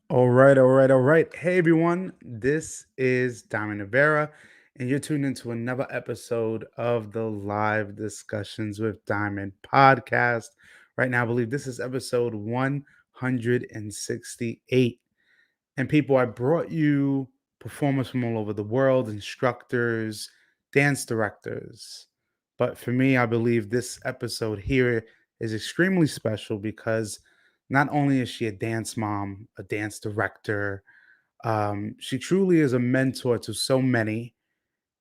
All right, all right, all right. Hey everyone, this is Diamond Rivera, and you're tuned into another episode of the Live Discussions with Diamond podcast. Right now, I believe this is episode 168. And people, I brought you performers from all over the world, instructors, dance directors. But for me, I believe this episode here is extremely special because not only is she a dance mom, a dance director, she truly is a mentor to so many.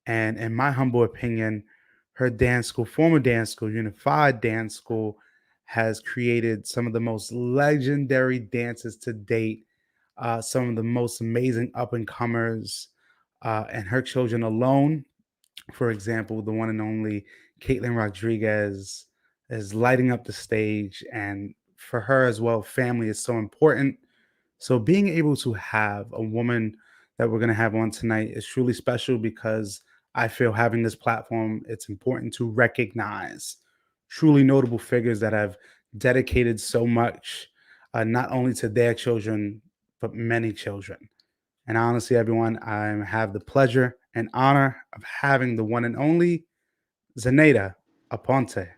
And in my humble opinion, her dance school, former dance school, Unified Dance School, has created some of the most legendary dances to date, some of the most amazing up and comers, and her children alone. For example, the one and only Caitlin Rodriguez is lighting up the stage, and for her as well, family is so important. So being able to have a woman that we're going to have on tonight is truly special because I feel having this platform, it's important to recognize truly notable figures that have dedicated so much, not only to their children, but many children. And honestly, everyone, I have the pleasure and honor of having the one and only Zenaida Aponte.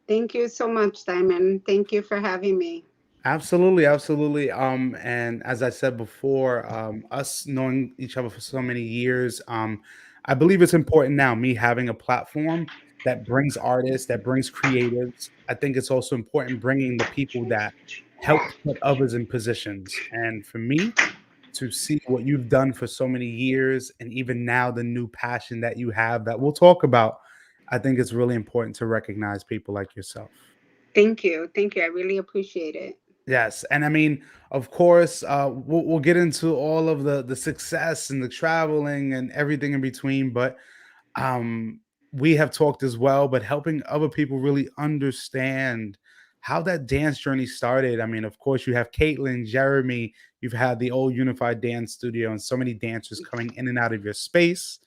Thank you so much, Diamond. Thank you for having me. Absolutely, absolutely. And as I said before, us knowing each other for so many years, I believe it's important now, me having a platform that brings artists, that brings creatives. I think it's also important bringing the people that help put others in positions. And for me, to see what you've done for so many years, and even now the new passion that you have that we'll talk about, I think it's really important to recognize people like yourself. Thank you. Thank you. I really appreciate it. Yes, and I mean, of course, we'll get into all of the success and the traveling and everything in between, but um, we have talked as well, but helping other people really understand how that dance journey started. I mean, of course, you have Caitlin, Jeremy, you've had the old Unified Dance Studio, and so many dancers coming in and out of your space,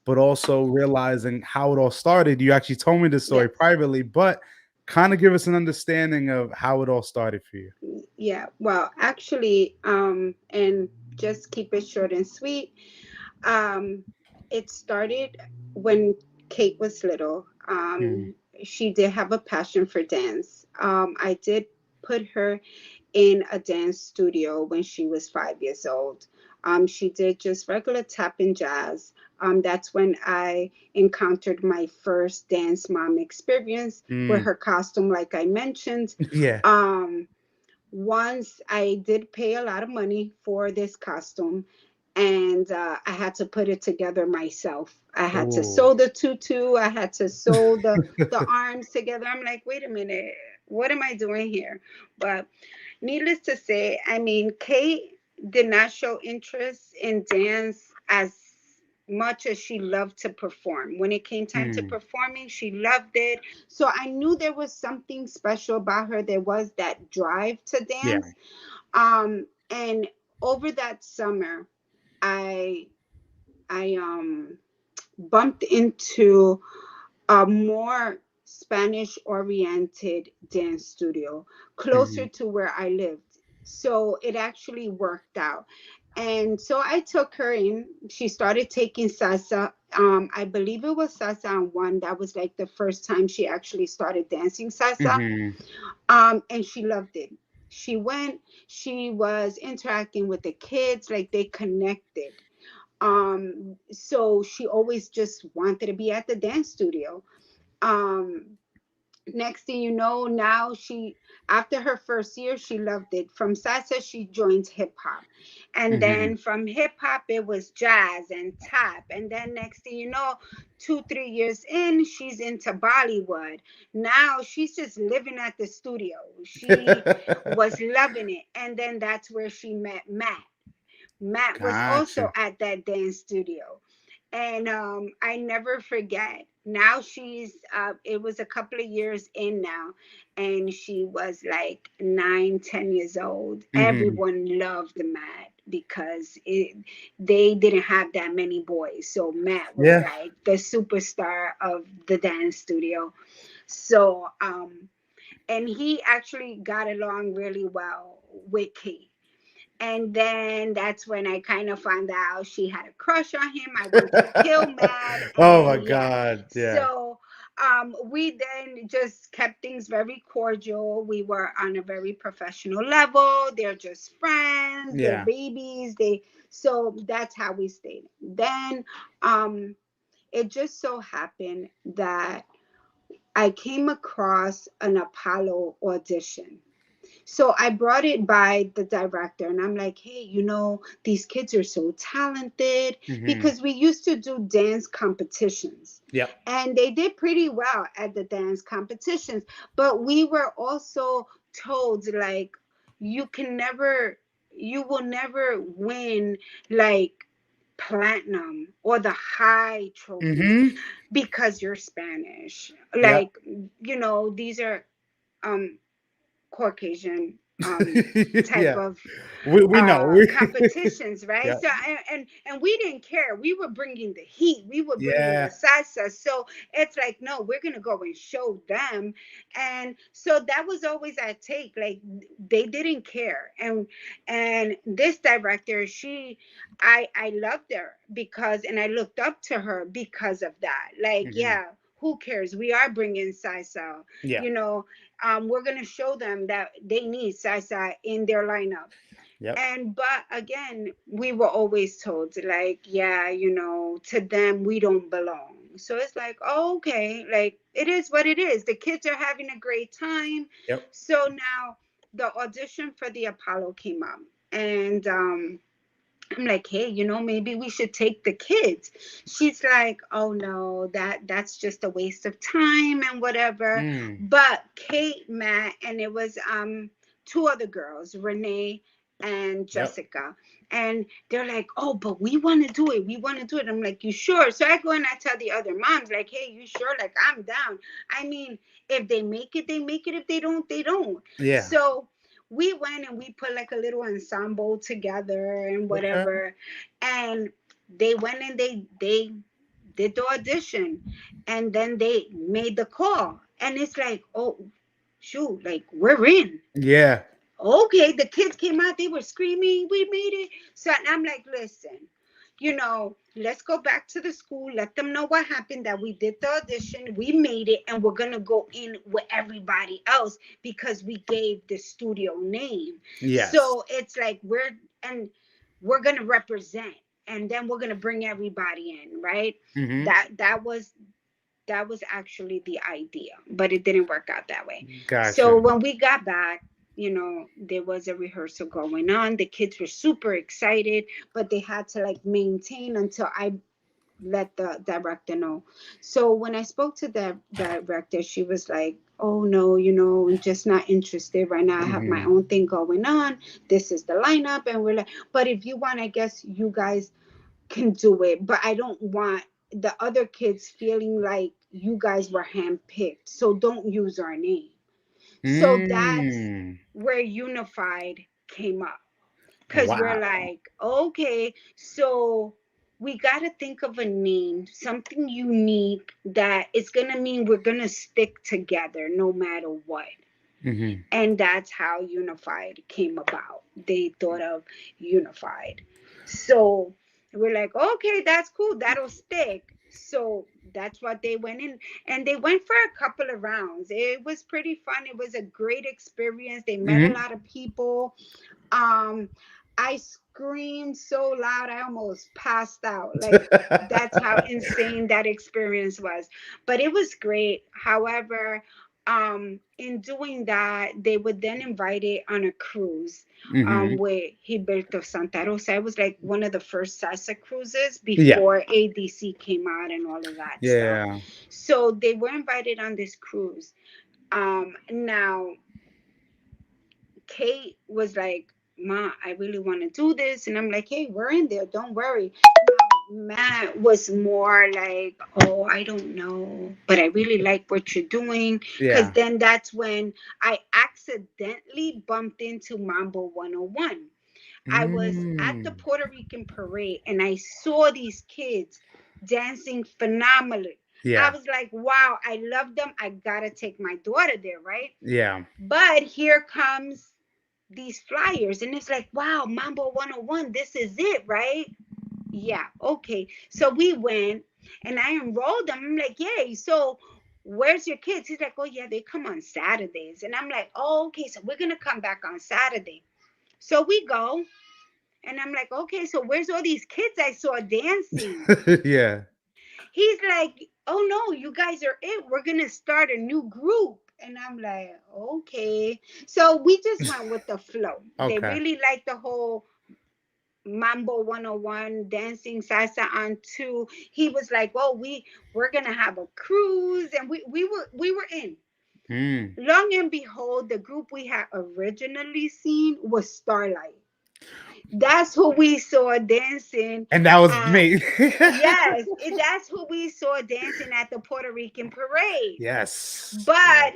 but also realizing how it all started. You actually told me this story Yes. privately, but kind of give us an understanding of how it all started for you. Yeah. Well, actually, and just keep it short and sweet. Um, it started when Kate was little. She did have a passion for dance. I did put her in a dance studio when she was 5 years old. She did just regular tap and jazz. That's when I encountered my first dance mom experience with Mm. her costume, like I mentioned. Yeah. Um, Once I did pay a lot of money for this costume, and I had to put it together myself. I had to Oh. sew the tutu. I had to sew the arms together. I'm like, wait a minute, what am I doing here? But needless to say, I mean, Kate did not show interest in dance as much as she loved to perform. When it came time to Mm. performing, she loved it. So I knew there was something special about her. There was that drive to Yeah. dance. And over that summer, I I bumped into a more Spanish oriented dance studio closer Mhm. to where I lived. So it actually worked out. And so I took her in. She started taking salsa. I believe it was salsa on one. That was like the first time she actually started dancing salsa. Mhm. And she loved it. She went, she was interacting with the kids, like they connected. So she always just wanted to be at the dance studio. um Next thing you know, now she, after her first year, she loved it. From salsa she joined hip hop, and Mhm. then from hip hop it was jazz and tap, and then next thing you know, 2 3 years in, she's into Bollywood. Now she's just living at the studio. She was loving it, and then that's where she met Matt. Matt was also Gotcha. at that dance studio. And I never forget. Now she's, it was a couple of years in now, and she was like 9 10 years old. Mhm. Everyone loved Matt because they didn't have that many boys, so Matt was Yeah. like the superstar of the dance studio. So and he actually got along really well with Kate. And then that's when I kind of found out she had a crush on him. I went to Kill Mad, Oh my and yeah. God. Yeah. So we then just kept things very cordial. We were on a very professional level. They're just friends. They're Yeah. babies. They so that's how we stayed. Then um, it just so happened that I came across an Apollo audition. So I brought it by the director and I'm like, hey, these kids are so talented Hmm. because we used to do dance competitions Yep. and they did pretty well at the dance competitions. But we were also told, like, you can never, you will never win like platinum or the high trophies Hmm. because you're Spanish. Yep. Like, these are um Caucasian type Yeah. of We know. competitions, right? Yep. So and we didn't care. We were bringing the heat. We were bringing the Yeah. salsa. So it's like, no, we're gonna go and show them. And so that was always our take. Like they didn't care. And this director, I loved her because, and I looked up to her because of that. Like, Hmm. yeah. Who cares? We are bringing salsa, Yeah. you know, we're going to show them that they need salsa in their lineup. Yep. And but again, we were always told, like, yeah, to them we don't belong. So it's like, oh, okay, like it is what it is. The kids are having a great time. Yep. So now the audition for the Apollo came up, and I'm like, hey, maybe we should take the kids. She's like, oh no, that's just a waste of time and whatever. Mm. But Kate, Matt, and it was two other girls, Renee and Yep. Jessica. And they're like, oh, but we want to do it. We want to do it. I'm like, you sure? So I go and I tell the other moms, like, hey, you sure? Like, I'm down. I mean, if they make it, they make it. If they don't, they don't. Yeah. So we went and we put like a little ensemble together and Okay. whatever, and they went and they did the audition, and then they made the call, and it's like, oh shoot, like we're in. Yeah. Okay, the kids came out, they were screaming, we made it. So I'm like, listen, let's go back to the school, let them know what happened, that we did the audition, we made it, and we're gonna go in with everybody else because we gave the studio name. Yes. So it's like and we're gonna represent, and then we're gonna bring everybody in, right? Hmm. That was actually the idea, but it didn't work out that way. Gotcha. So when we got back, there was a rehearsal going on. The kids were super excited, but they had to like maintain until I let the director know. So when I spoke to the director, she was like, oh no, I'm just not interested right now. I have my Hmm. own thing going on. This is the lineup. And we're like, but if you want, I guess you guys can do it, but I don't want the other kids feeling like you guys were handpicked. So don't use our name. So that's Mm. where Unified came up. Because we're Wow. like, okay, so we got to think of a name, something unique that is going to mean we're going to stick together no matter what. Hmm. And that's how Unified came about. They thought of Unified. So we're like, okay, that's cool, that'll stick. So that's what they went in, and they went for a couple of rounds. It was pretty fun. It was a great experience. They met a Hmm. lot of people. um I screamed so loud I almost passed out. Like, that's how insane that experience was. But it was great. However, in doing that, they would then invite it on a cruise Hmm. with Gilberto Santa Rosa. It was like one of the first salsa cruises Yeah. before ADC came out and all of that stuff. Yeah. So they were invited on this cruise. Now Kate was like, Ma, I really want to do this. And I'm like, hey, we're in there. Don't worry. Now, Matt was more like, oh, I don't know, but I really like what you're doing. Because Yeah. then that's when I accidentally bumped into Mambo 101. I was at the Mm. Puerto Rican parade and I saw these kids dancing phenomenally. I Yeah. was like, wow, I love them. I got to take my daughter there, right? Yeah. But here comes these flyers, and it's like, wow, Mambo 101, this is it, right? Yeah, okay. So we went and I enrolled them. I'm like, yay. So where's your kids? He's like, oh, yeah, they come on Saturdays. And I'm like, oh, okay. So we're going to come back on Saturday. So we go. And I'm like, okay, so where's all these kids I saw dancing? Yeah. He's like, oh, no, you guys are it. We're going to start a new group. And I'm like, okay. So we just went with the flow. They Okay. really like the whole Mambo 101 dancing salsa on two. He was like, well, we're gonna have a cruise, and we were in. Mm. Long and behold, the group we had originally seen was Starlight. That's who we saw dancing And that was at. me. Yes, that's who we saw dancing at the Puerto Rican parade. Yes. Yeah.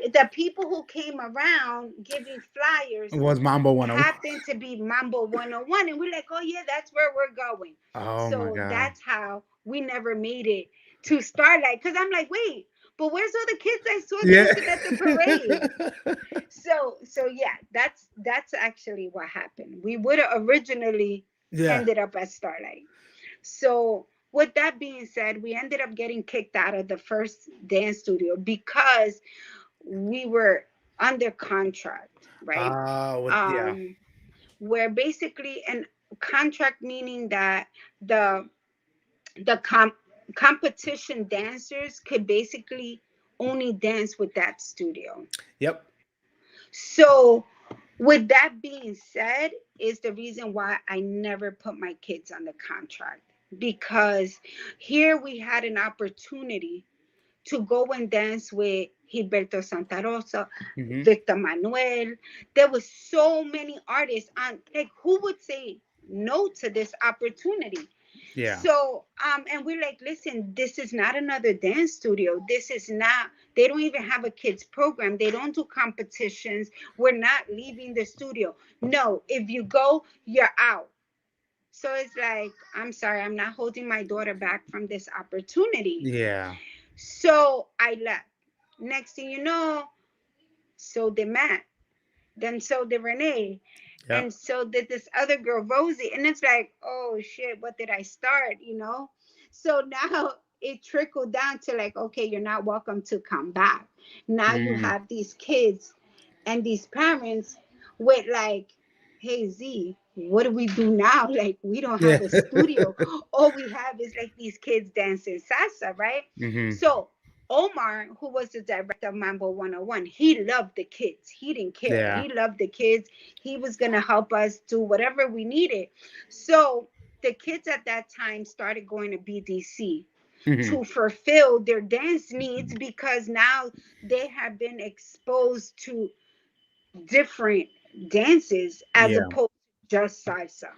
But the people who came around giving It flyers was Mambo 101. happened to be Mambo 101. And we're like, oh, yeah, that's where we're going. Oh my So God. that's how we never made it to Starlight. Because I'm like, wait, but where's all the kids I saw Yeah. dancing at the parade? So yeah, that's actually what happened. We would have originally Yeah. ended up at Starlight. So with that being said, we ended up getting kicked out of the first dance studio because we were under contract, right? Yeah. Um, where basically, and contract meaning that the the competition dancers could basically only dance with that studio. Yep. So with that being said, is the reason why I never put my kids on the contract, because here we had an opportunity to go and dance with Gilberto Santa Rosa, Hmm. Victor Manuel. There was so many artists on, like, who would say no to this opportunity? Yeah. So and we're like, listen, this is not another dance studio. This is not, they don't even have a kids program. They don't do competitions. We're not leaving the studio. No, if you go, you're out. So it's like, I'm sorry, I'm not holding my daughter back from this opportunity. Yeah. So I left. Next thing you know, so did Matt. Then so did Renee. Yep. And so did this other girl, Rosie. And it's like, oh shit, what did I start? So now it trickled down to like, okay, you're not welcome to come back. Now you Mm. have these kids and these parents with like, hey Z, what do we do now? Like, we don't Yeah. have a studio. All we have is like these kids dancing salsa, right? Hmm. So Omar, who was the director of Mambo 101, he loved the kids. He didn't care. Yeah. He loved the kids. He was going to help us do whatever we needed. So the kids at that time started going to BDC Hmm. to fulfill their dance needs, because now they have been exposed to different dances as Yeah. opposed to just salsa.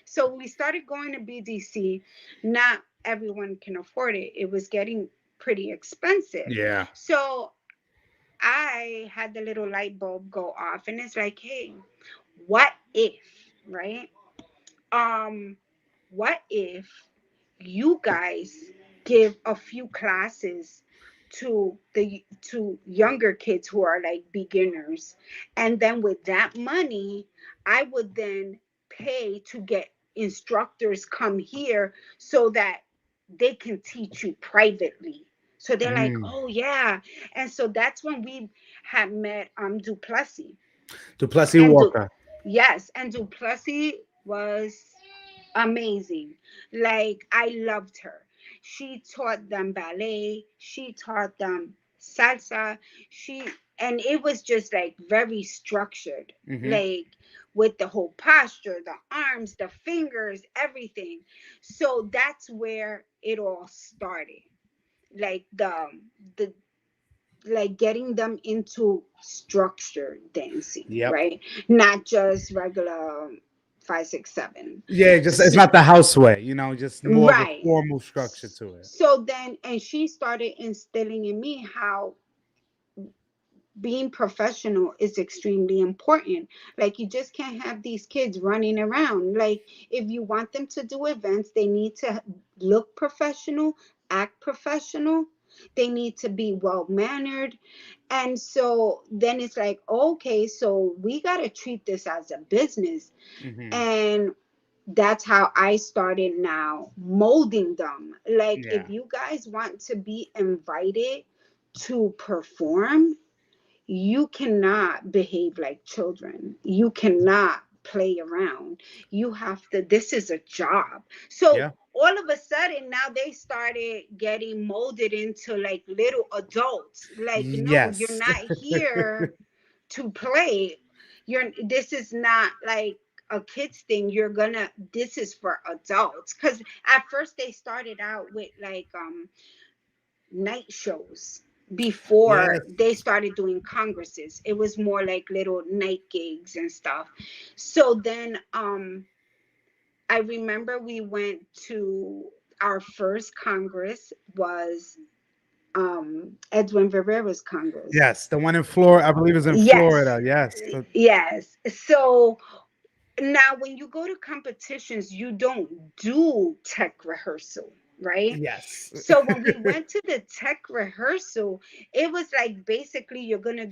So we started going to BDC. Not everyone can afford it. It was getting pretty expensive. Yeah. So I had the little light bulb go off, and it's like, hey, what if, right? Um, what if you guys give a few classes to younger kids who are like beginners, and then with that money I would then pay to get instructors come here so that they can teach you privately. So they're like, Mm. oh yeah. And so that's when we had met Duplessis. Duplessis and du- Walker. yes, and Duplessis was amazing. Like, I loved her. She taught them ballet, she taught them salsa, she and it was just like very structured. Hmm. Like, with the whole posture, the arms, the fingers, everything. So that's where it all started. Like the like getting them into structured dancing, Yep. right? Not just regular 5, 6, 7. Yeah, just it's So, not the house way, just more of a right. formal structure to it. So then, and she started instilling in me how being professional is extremely important. Like, you just can't have these kids running around. Like, if you want them to do events, they need to look professional, act professional. They need to be well mannered. And so then it's like, okay, so we got to treat this as a business. Mhm. And that's how I started now molding them. Like, Yeah. if you guys want to be invited to perform, you cannot behave like children. You cannot play around. You have to, this is a job. So Yeah. all of a sudden now they started getting molded into like little adults. Like, no, you're Yes. not here to play. You're, this is not like a kids thing. You're gonna, this is for adults. Because at first they started out with like night shows before Yes. they started doing congresses. It was more like little night gigs and stuff. So then I remember we went to, our first congress was Edwin Rivera's congress. Yes. The one in Florida, I believe, is in Yes. Florida. Yes. Yes. So now when you go to competitions, you don't do tech rehearsal, right? Yes. So when we went to the tech rehearsal, it was like basically you're gonna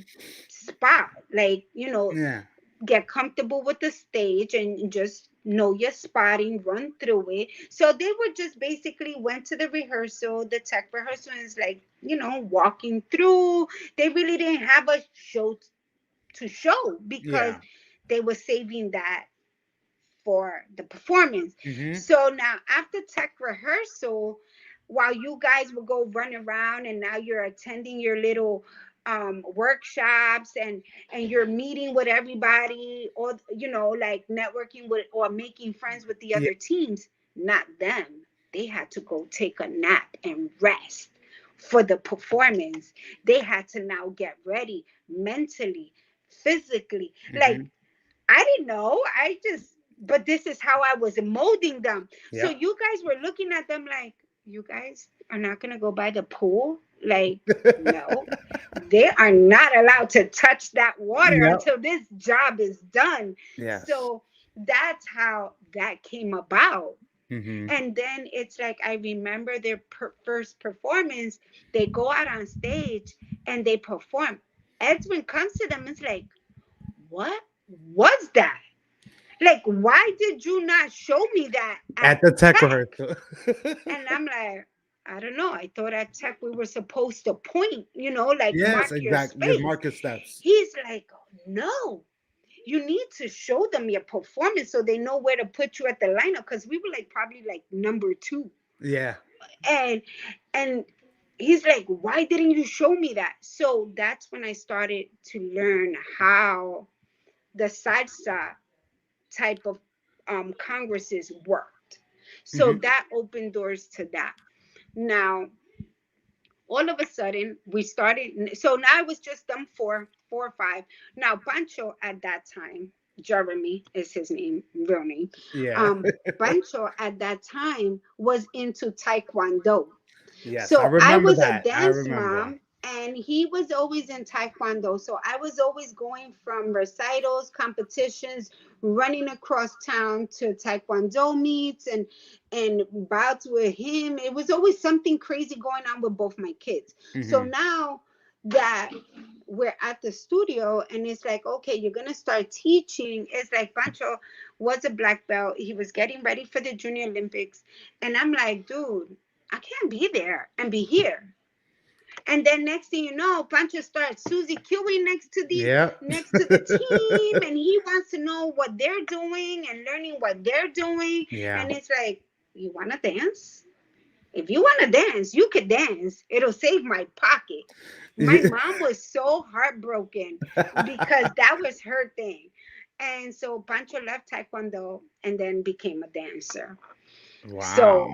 spot, like, Yeah. get comfortable with the stage and just know your spotting, run through it. So they were just basically went to the rehearsal, the tech rehearsal is like, walking through. They really didn't have a show to show because Yeah. they were saving that for the performance. Mhm. So now after tech rehearsal, while you guys will go run around and now you're attending your little workshops and you're meeting with everybody, or like networking with or making friends with the Yeah. other teams, not them. They had to go take a nap and rest for the performance. They had to now get ready mentally, physically. Like, Mhm. I didn't know. But this is how I was molding them. So Yeah. you guys were looking at them like, you guys are not going to go by the pool? Like, no. They are not allowed to touch that water Yep. until this job is done. Yes. So that's how that came about. Mhm. And then it's like, I remember their first performance. They go out on stage and they perform. Edwin comes to them and is like, what was that? Like, why did you not show me that At at the tech tech? rehearsal. And I'm like, I don't know. I thought at tech we were supposed to point, like Yes, mark your exactly. Give space. market steps. He's like, no, you need to show them your performance so they know where to put you at the lineup. Because we were like probably like number two. Yeah. And and he's like, why didn't you show me that? So that's when I started to learn how the salsa type of congresses worked. So Mhm. that opened doors to that. Now, all of a sudden, we started. So now it was just them four or five. Now, Pancho at that time, Jeremy is his name, real name. Yeah. Um, Pancho at that time was into Taekwondo. Yes, I So I remember was a that. I dance remember. mom and he was always in Taekwondo. So I was always going from recitals, competitions, running across town to Taekwondo meets and bouts with him. It was always something crazy going on with both my kids. So Mhm. now that we're at the studio and it's like, okay, you're gonna start teaching. It's like Pancho was a black belt. He was getting ready for the Junior Olympics. And I'm like, dude, I can't be there and be here. And then next thing you know, Pancho starts Susie queuing Yeah. next to the team, and he wants to know what they're doing and learning what they're doing. Yeah. And it's like, you want to dance? If you want to dance, you could dance. It'll save my pocket. My mom was so heartbroken because that was her thing. And so Pancho left Taekwondo and then became a dancer. Wow. So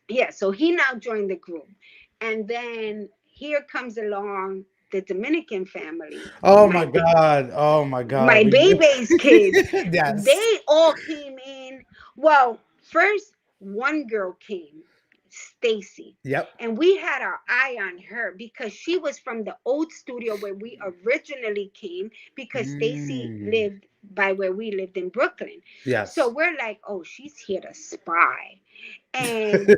yeah, so he now joined the group. And then here comes along the Dominican family, Oh my god. Oh my god. my baby's kids. Yes. They all came in. Well, first one girl came, Stacy. Yep. And we had our eye on her because she was from the old studio where we originally came because Stacy Mm. lived by where we lived in Brooklyn. So Yes. we're like, oh, she's here to spy. And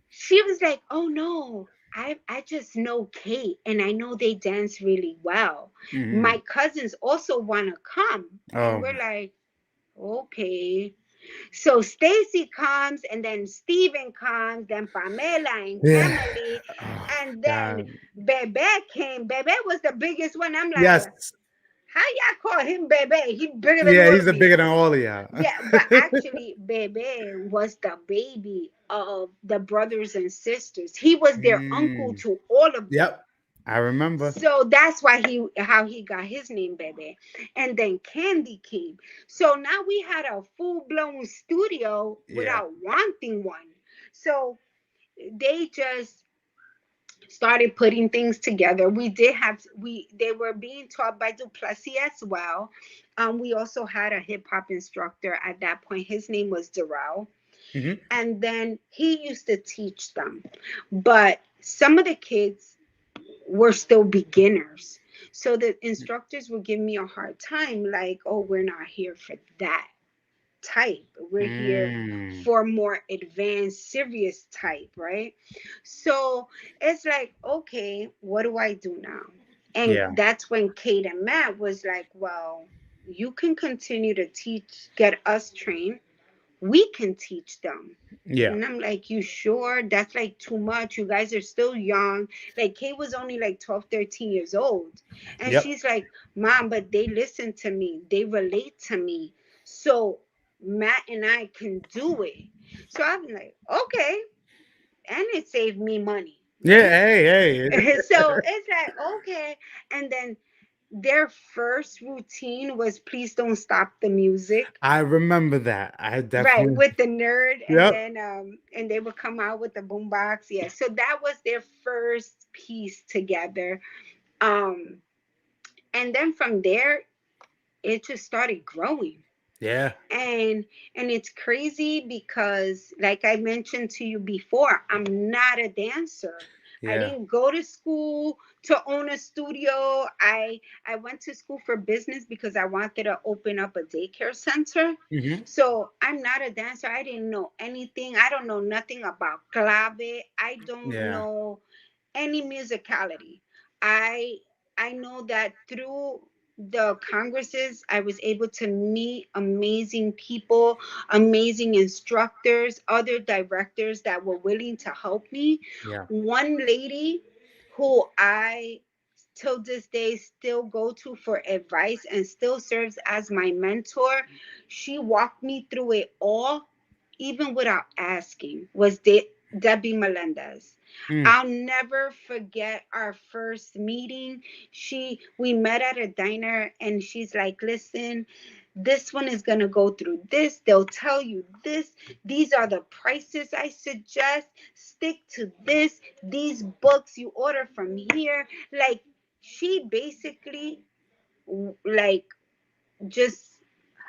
she was like, oh no, I just know Kate and I know they dance really well. Hmm. My cousins also want to come. And Oh, we're like, okay. So Stacy comes and then Steven comes, then Pamela and yeah. Emily, Oh, and then God. Bebe came. Bebe was the biggest one. I'm Yes. like, how y'all call him Bebe? He bigger than Yeah, all he's of a bigger you. than all of y'all. Yeah, but actually, Bebe was the baby of the brothers and sisters. He was their uncle Mm. to all of them. Yep. I remember. So that's why how he got his name, Bebe. And then Candy came. So now we had a full blown studio Yeah. without wanting one. So they just started putting things together. We did have we they were being taught by Duplessis as well. We also had a hip hop instructor at that point. His name was Darrell, Hmm. and then he used to teach them. But some of the kids were still beginners, so the instructors would give me a hard time, like, "Oh, we're not here for that type. We're here Mm. for more advanced, serious type, right?" So it's like, okay, what do I do now? And Yeah. that's when Kate and Matt was like, well, you can continue to teach, get us trained. We can teach them. Yeah. And I'm like, you sure? That's like too much. You guys are still young. Like, Kate was only like 12, 13 years old. And Yep. she's like, Mom, but they listen to me. They relate to me. So Matt and I can do it. So I'm like, okay. And it saved me money, Yeah. right? Hey, hey. So it's like, okay. And then their first routine was please don't stop the music. I remember that. I Right, definitely. with the nerd, and Yep. then and they would come out with the boombox. Yeah, so that was their first piece together. Um, and then from there, it just started growing. Yeah. and and it's crazy because, like I mentioned to you before, I'm not a dancer. I Yeah. didn't go to school to own a studio. I went to school for business because I wanted to open up a daycare center. Hmm. So I'm not a dancer. I didn't know anything. I don't know nothing about clave. I don't Yeah. know any musicality. I i know that through the congresses I was able to meet amazing people, amazing instructors, other directors that were willing to help me. Yeah. One lady who I till this day still go to for advice and still serves as my mentor, she walked me through it all even without asking, was Debbie Melendez. Mm. I'll never forget our first meeting. We met at a diner and she's like, "Listen, this one is going to go through this. They'll tell you this. These are the prices I suggest. Stick to this. These books you order from here." Like, she basically, like, just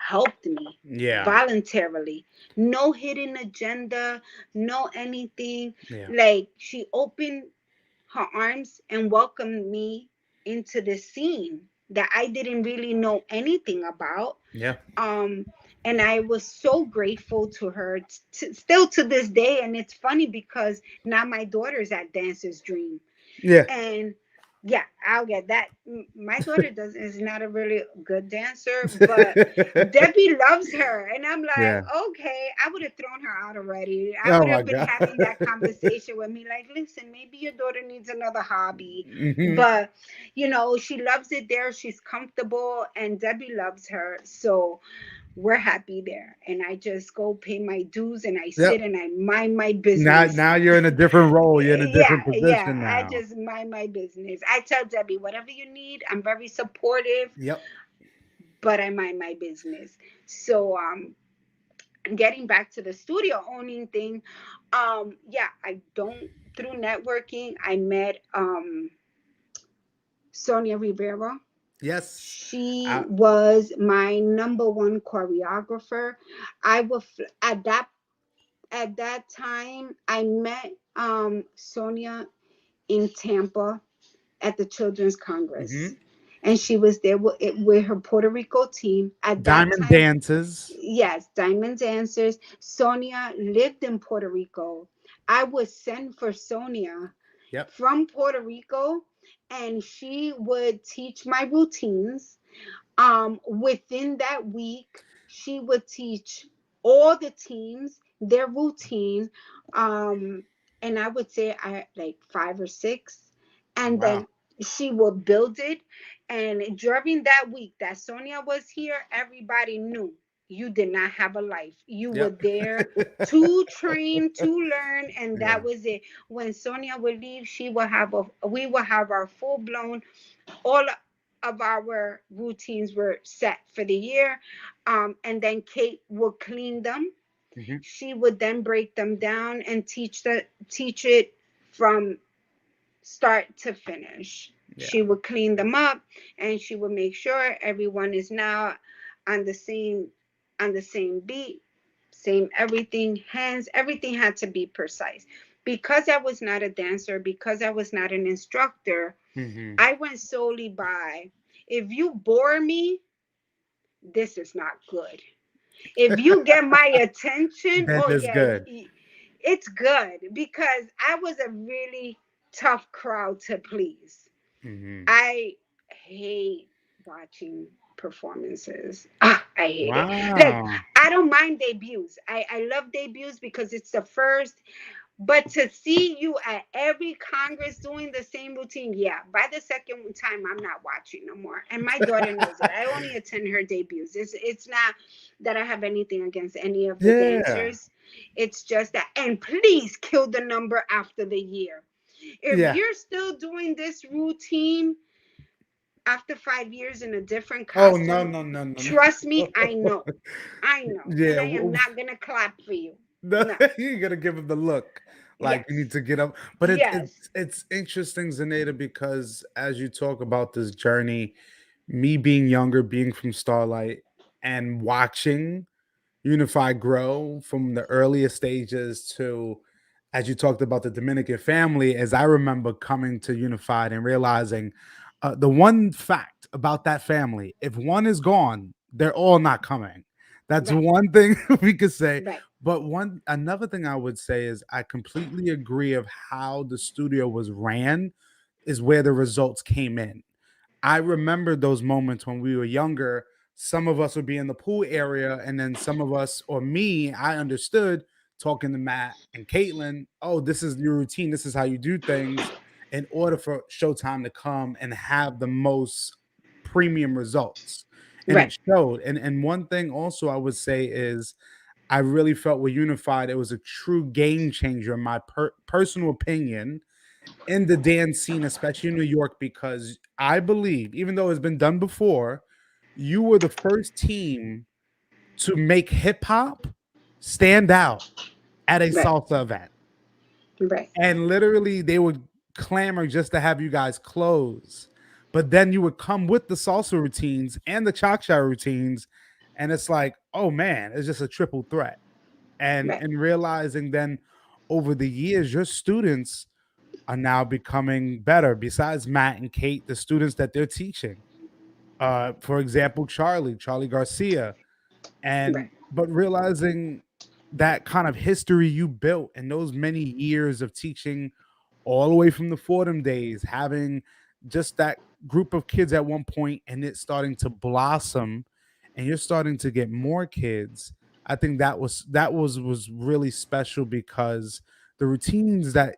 helped me Yeah. voluntarily. No hidden agenda, no anything. Yeah. Like, she opened her arms and welcomed me into the scene that I didn't really know anything about. Yeah. um and I was so grateful to her, still to this day. And it's funny because now my daughter's at Dancer's Dream. Yeah. And yeah, I'll get that. My daughter does is not a really good dancer, but Debbie loves her, and I'm like, Yeah. okay, I would have thrown her out already. I Oh would my have been God. having that conversation with me, like, listen, maybe your daughter needs another hobby. Hmm. But she loves it there. She's comfortable, and Debbie loves her, so we're happy there. And I just go pay my dues, and I sit Yep. and I mind my Now, business. now you're in a different role. You're in a Yeah, different yeah. position I now. just mind my business. I tell Debbie, whatever you need, I'm very supportive, Yep. but I mind my business. So getting back to the studio owning thing, yeah, I don't through networking, I met Sonia Rivera. Yes. She I, was my number one choreographer. I was at that time I met Sonia in Tampa at the Children's Congress. mhm. And she was there with her Puerto Rico team. At that Diamond time, dances. yes, Diamond Dancers. Sonia lived in Puerto Rico. I would send for Sonia. Yep. from Puerto Rico, and she would teach my routines. Within that week, she would teach all the teams their routine. Um, and I would say I like five or six, and Wow. then she would build it. And during that week that Sonia was here, everybody knew you did not have a life. You were Yep. there to train, to learn, and that Yeah. was it. When Sonia would leave, she will have a we will have our full blown, all of our routines were set for the year. And then Kate would clean them. Hmm. She would then break them down and teach it from start to finish. Yeah. She would clean them up, and she would make sure everyone is now on the same beat, same everything, hands, everything had to be precise. Because I was not a dancer, because I was not an instructor, Hmm. I went solely by, if you bore me, this is not good. If you get my attention, That oh is yeah, good. it's good, because I was a really tough crowd to please. Hmm. I hate watching performances. Ah, I hate it. Like, Wow. I don't mind debuts. I love debuts because it's the first. But to see you at every Congress doing the same routine, yeah, by the second time, I'm not watching no more. And my daughter knows it. I only attend her debuts. It's not that I have anything against any of the Yeah. dancers. It's just that, and please kill the number after the year. If Yeah. you're still doing this routine after 5 years in a different Oh, no, costume, no, no, no, trust no. me, I know. I know. And Yeah. I am not going to clap for you. No, No. you gotta give him the look, like you need Yes. to get up. But Yes. it's interesting, Zenaida, because as you talk about this journey, me being younger, being from Starlight, and watching Unify grow from the earliest stages to, as you talked about the Dominican family, as I remember coming to Unified and realizing the one fact about that family, if one is gone, they're all not coming. That's Right. one thing we could say. Right. But another thing I would say is I completely agree of how the studio was ran is where the results came in. I remember those moments when we were younger. Some of us would be in the pool area, and then some of us, or me, I understood talking to Matt and Caitlin, oh, this is your routine. This is how you do things in order for Showtime to come and have the most premium results. And Right. it showed. And one thing also I would say is I really felt with Unified, it was a true game changer, in my personal opinion, in the dance scene, especially in New York, because I believe, even though it's been done before, you were the first team to make hip hop stand out at a Right. salsa event. Right. And literally, they would clamor just to have you guys close. But then you would come with the salsa routines and the cha routines. And it's like, oh man, it's just a triple threat. And Right. and realizing then over the years, your students are now becoming better. Besides Matt and Kate, the students that they're teaching, for example, Charlie Garcia, Right. and but realizing that kind of history you built and those many years of teaching, all the way from the Fordham days, having just that group of kids at one point, and it starting to blossom, and you're starting to get more kids. I think that was really special because the routines that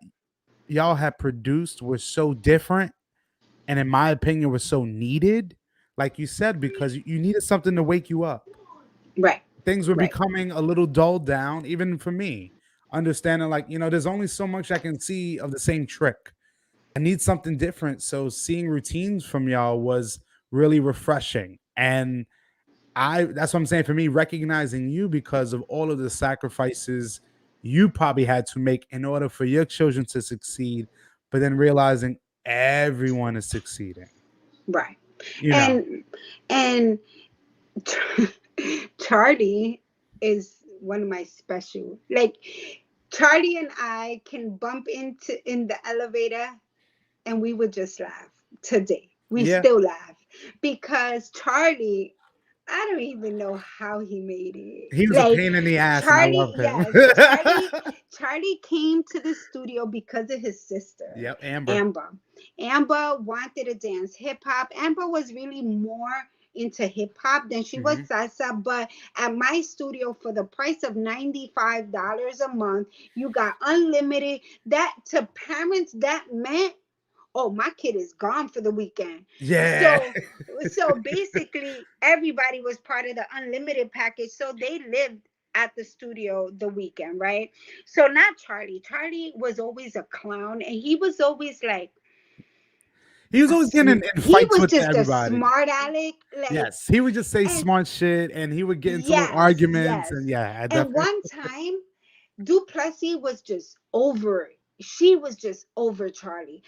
y'all had produced were so different, and in my opinion were so needed, like you said, because you needed something to wake you up. Right. Things were Right. becoming a little dulled down, even for me, understanding like, there's only so much I can see of the same trick. I need something different, so seeing routines from y'all was really refreshing. And I that's what I'm saying, for me, recognizing you because of all of the sacrifices you probably had to make in order for your children to succeed, but then realizing everyone is succeeding. Right. You know. And Charlie is one of my special. Like, Charlie and I can bump into in the elevator, and we would just laugh today. We Yeah. still laugh because Charlie, I don't even know how he made it. He was a Like pain in the ass, and I Charlie, loved him. yes, Charlie came to the studio because of his sister, Yep, Amber. Amber. Amber wanted to dance hip hop. Amber was really more into hip hop than she was Hmm. salsa, but at my studio for the price of $95 a month, you got unlimited. That to parents that meant, oh, my kid is gone for the weekend. Yeah. So basically everybody was part of the unlimited package, so they lived at the studio the weekend, right? So not Charlie was always a clown, and he was always like He was always getting in he fights was with just a everybody. smart aleck, like. Yes, he would just say And smart shit, and he would get into little yes, arguments, yes. and yeah, I And definitely. one time Duplessis was just over it. She was just over Charlie.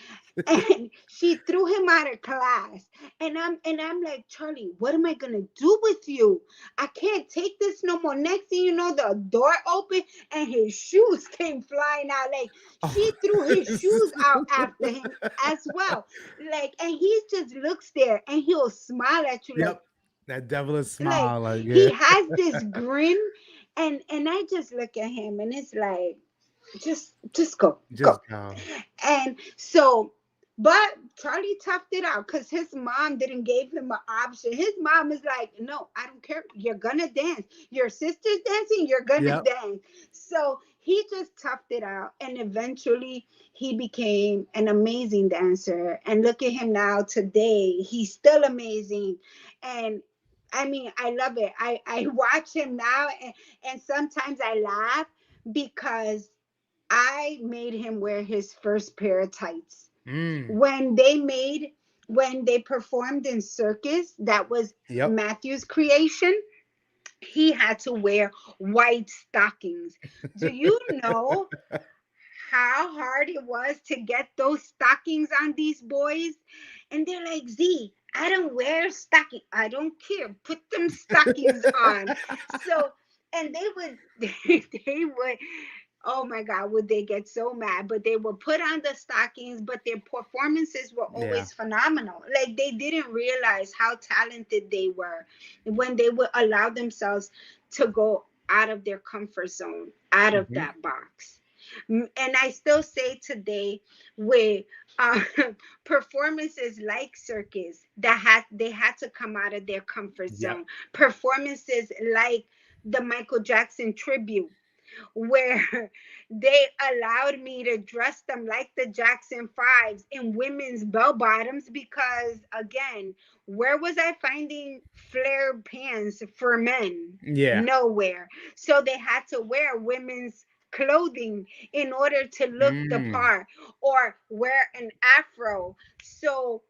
And she threw him out of class. And I'm like, Charlie, what am I gonna do with you? I can't take this no more. Next thing you know, the door opened and his shoes came flying out. Like she Oh. threw his shoes out after him as well. Like, and he just looks there and he'll smile at you Yep, that devilish like smile, like, he yeah, has this grin, and I just look at him and it's like, just go. just go. And so, but Charlie toughed it out because his mom didn't give him an option. His mom is like, no, I don't care, you're gonna dance. Your sister's dancing, you're gonna Yep. dance. So he just toughed it out, and eventually he became an amazing dancer. And look at him now today, he's still amazing. And I mean, I love it. I watch him now, and sometimes I laugh because I made him wear his first pair of tights. Mm. When they performed in circus, that was Yep. Matthew's creation. He had to wear white stockings. Do you know how hard it was to get those stockings on these boys? And they're like, Z, I don't wear stocking. I don't care. Put them stockings on. So, and they would, they would, oh my God, would they get so mad? But they would put on the stockings, but their performances were Yeah. always phenomenal. Like they didn't realize how talented they were when they would allow themselves to go out of their comfort zone, out of Hmm. that box. And I still say today, with uh, performances like circus, they had to come out of their comfort Yep. zone. Performances like the Michael Jackson tribute, where they allowed me to dress them like the Jackson Fives in women's bell bottoms, because again, where was I finding flare pants for men? Yeah. Nowhere. So they had to wear women's clothing in order to look the Mm. part, or wear an afro. So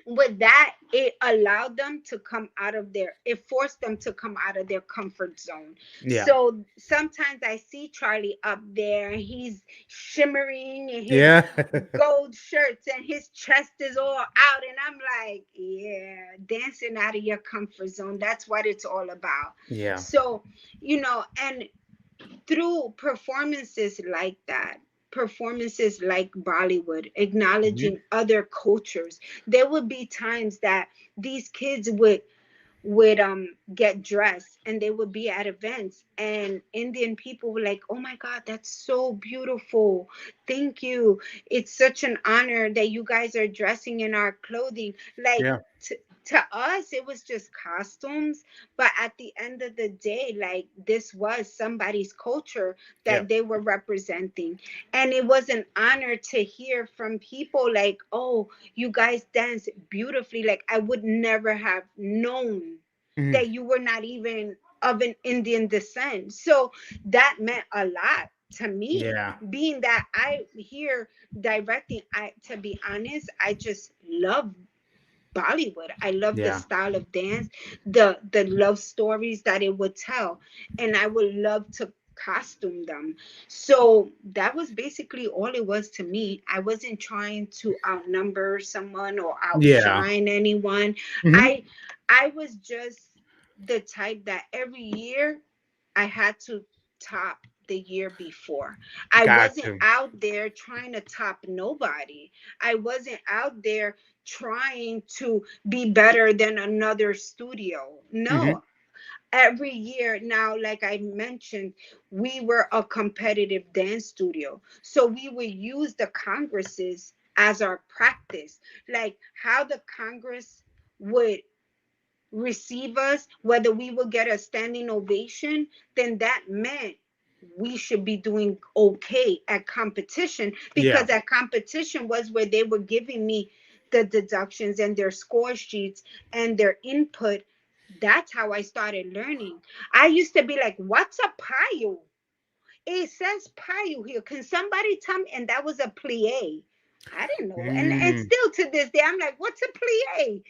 with that, it allowed them to come out of their, it forced them to come out of their comfort zone. Yeah. So sometimes I see Charlie up there and he's shimmering in his Yeah. gold shirts and his chest is all out, and I'm like, yeah, dancing out of your comfort zone, that's what it's all about. Yeah. So, and through performances like that, performances like Bollywood, Hmm. acknowledging other cultures, there would be times that these kids would get dressed and they would be at events, and Indian people were like, oh my God, that's so beautiful, thank you, it's such an honor that you guys are dressing in our clothing. Like, Yeah. to us it was just costumes, but at the end of the day, like, this was somebody's culture Yeah. that they were representing. And it was an honor to hear from people like, oh, you guys dance beautifully, like I would never have known Hmm. that you were not even of an Indian descent. So that meant a lot to me, Yeah. being that I hear directing. I, to be honest, I just love Bollywood. I love the Yeah. style of dance, the love stories that it would tell, and I would love to costume them. So that was basically all it was to me. I wasn't trying to outnumber someone or Yeah. outshine anyone. Hmm. I I was just the type that every year I had to top the year before. I Got wasn't you. out there trying to top nobody. I wasn't out there trying to be better than another studio. Hmm. No, every year now, like I mentioned, we were a competitive dance studio, so we would use the congresses as our practice, like how the congress would receive us, whether we would get a standing ovation, then that meant we should be doing okay at competition, Yeah. because at competition was where they were giving me the deductions and their score sheets and their input. That's how I started learning. I used to be like, what's a pile? It says pile here. Can somebody tell me? And that was a plie. I didn't know. And Mm. still to this day, I'm like, what's a plie?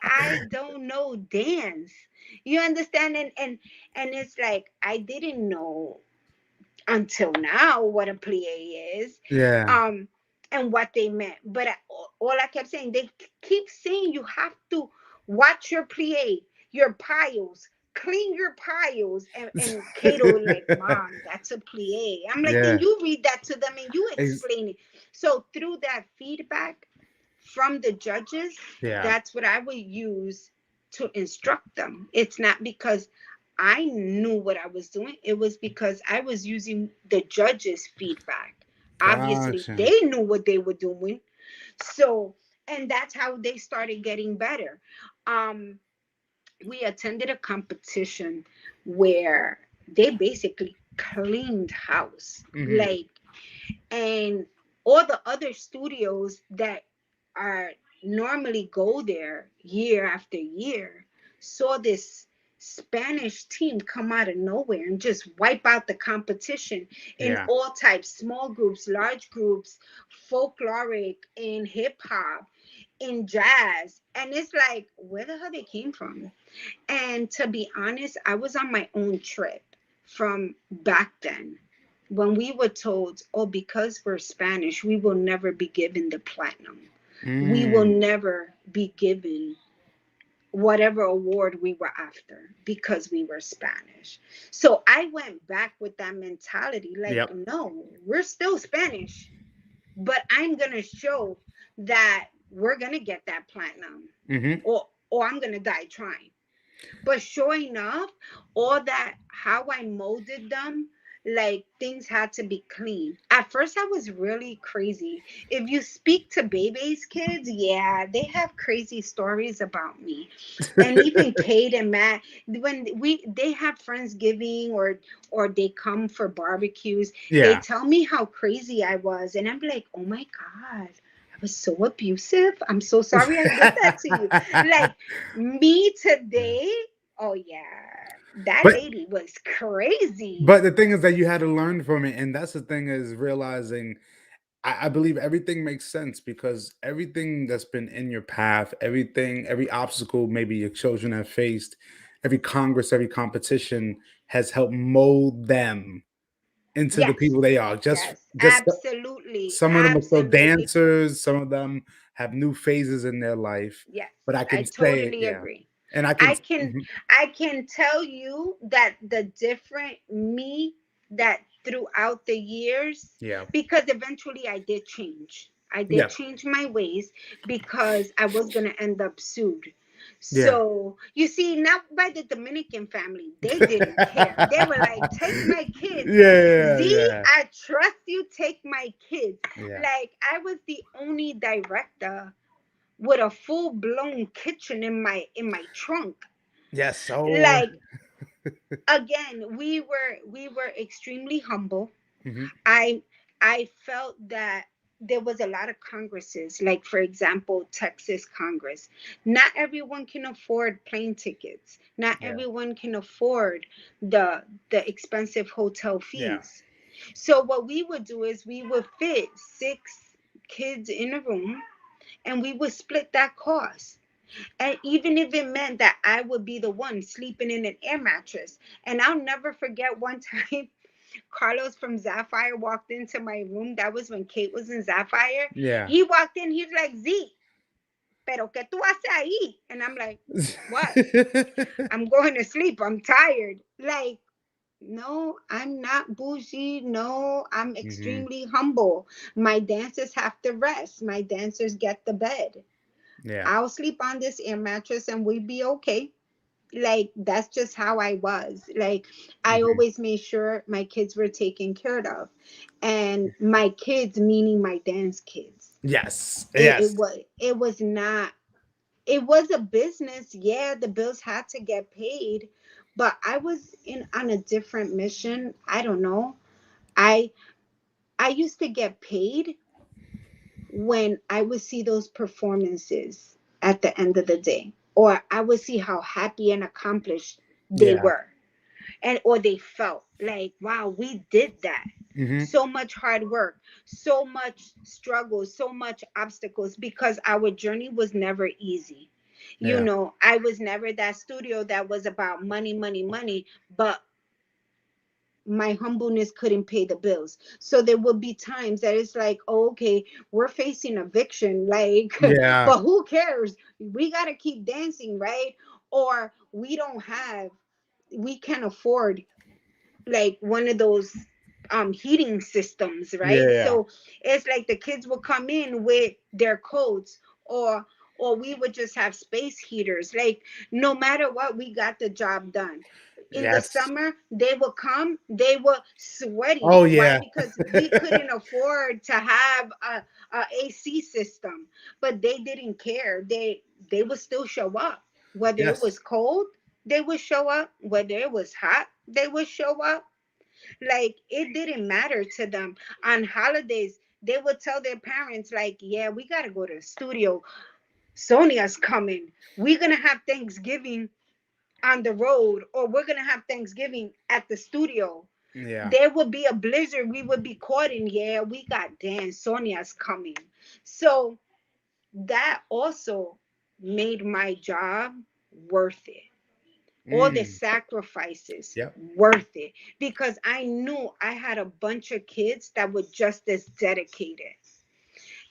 I don't know dance. You understand? And it's like I didn't know until now what a plie is, Yeah. um, and what they meant. But all I kept saying, they keep saying you have to watch your plie, your piles, clean your piles. And Kato like, Mom, that's a plie. I'm like, then Yeah. you read that to them and you Ex- explain it. So through that feedback from the judges, yeah. that's what I would use to instruct them. It's not because I knew what I was doing, it was because I was using the judges' feedback. Obviously, Gotcha. they knew what they were doing. So, and that's how they started getting better. Um, we attended a competition where they basically cleaned house. Hmm. Like, and all the other studios that are normally go there year after year saw this Spanish team come out of nowhere and just wipe out the competition in Yeah. all types, small groups, large groups, folkloric, in hip hop, in jazz. And it's like, where the hell they came from? And to be honest, I was on my own trip from back then when we were told, oh, because we're Spanish, we will never be given the platinum. We will Mm. never be given whatever award we were after because we were Spanish. So I went back with that mentality like, Yep. no, we're still Spanish, but I'm going to show that we're going to get that platinum, Hmm. or I'm going to die trying. But sure enough, all that, how I molded them, like things had to be clean. At first, I was really crazy. If you speak to Bebe's kids, yeah, they have crazy stories about me. And even Kate and Matt, when they have Friendsgiving or they come for barbecues, they Yeah. tell me how crazy I was, and I'm like, oh my god. I was so abusive. I'm so sorry I did that to you. Like, me today, oh yeah, that but lady was crazy. but the thing is that you had to learn from it, and that's the thing is realizing. I believe everything makes sense because everything that's been in your path, everything, every obstacle maybe your children have faced, every congress, every competition has helped mold them into the Yes, people they are. yes, Just absolutely, some of them are still absolutely. dancers, some of them have new phases in their life. Yes, But I I can say it, totally yeah. agree. And I can I can mhm, I can tell you that the different me that throughout the years, yeah. because eventually I did change. I did Yeah. change my ways because I was gonna end up sued. Yeah. So you see, not by the Dominican family, they didn't care. They were like, "Take my kids, Yeah, Z. yeah, I trust you. Take my kids." yeah. Like I was the only director with a full blown kitchen in my trunk. Yes, so Like, again, we were extremely humble. mhm, I felt that there was a lot of congresses, like for example Texas Congress. Not everyone can afford plane tickets, not yeah, everyone can afford the expensive hotel yeah. fees. So what we would do is we would fit 6 kids in a room and we would split that cost. And even if it meant that I would be the one sleeping in an air mattress. And I'll never forget one time Carlos from Sapphire walked into my room. That was when Kate was in Sapphire. Yeah. He walked in, he's like, Z, pero ¿qué tú haces ahí? And I'm like, what? I'm going to sleep. I'm tired. Like, No, I'm not bougie. No, I'm Hmm. extremely humble. My dancers have to rest. My dancers get the bed. Yeah. I'll sleep on this air mattress and we'll be okay. Like, that's just how I was. Like, I Hmm. always made sure my kids were taken care of. And my kids, meaning my dance kids. Yes. It Yes. was it was not, it was a business. Yeah, the bills had to get paid, but I was in on a different mission. I don't know. I I used to get paid when I would see those performances at the end of the day, or I would see how happy and accomplished they Yeah. were, and or they felt like, wow, we did that. Hmm. So much hard work, so much struggle, so much obstacles, because our journey was never easy. Yeah. I was never that studio that was about money, money, money, but my humbleness couldn't pay the bills. So there would be times that it's like, oh, okay, we're facing eviction, like, Yeah. but who cares? We got to keep dancing, right? Or we don't have, we can afford like one of those heating systems, right? Yeah. So it's like the kids will come in with their coats, or we would just have space heaters. Like, no matter what, we got the job done. In the Yes. summer they would come, they were sweaty. Oh Why? yeah. Because we couldn't afford to have a AC system, but they didn't care. They would still show up, whether it was Yes. cold, they would show up, whether it was hot, they would show up. Like, it didn't matter to them. On holidays, they would tell their parents, like, yeah, we got to go to the studio. Sonia's coming. We're going to have Thanksgiving on the road, or we're going to have Thanksgiving at the studio. Yeah. There would be a blizzard. We would be caught in. Yeah, we got Dan. Sonia's coming. So that also made my job worth it. All the Mm. sacrifices Yep. worth it, because I knew I had a bunch of kids that were just as dedicated.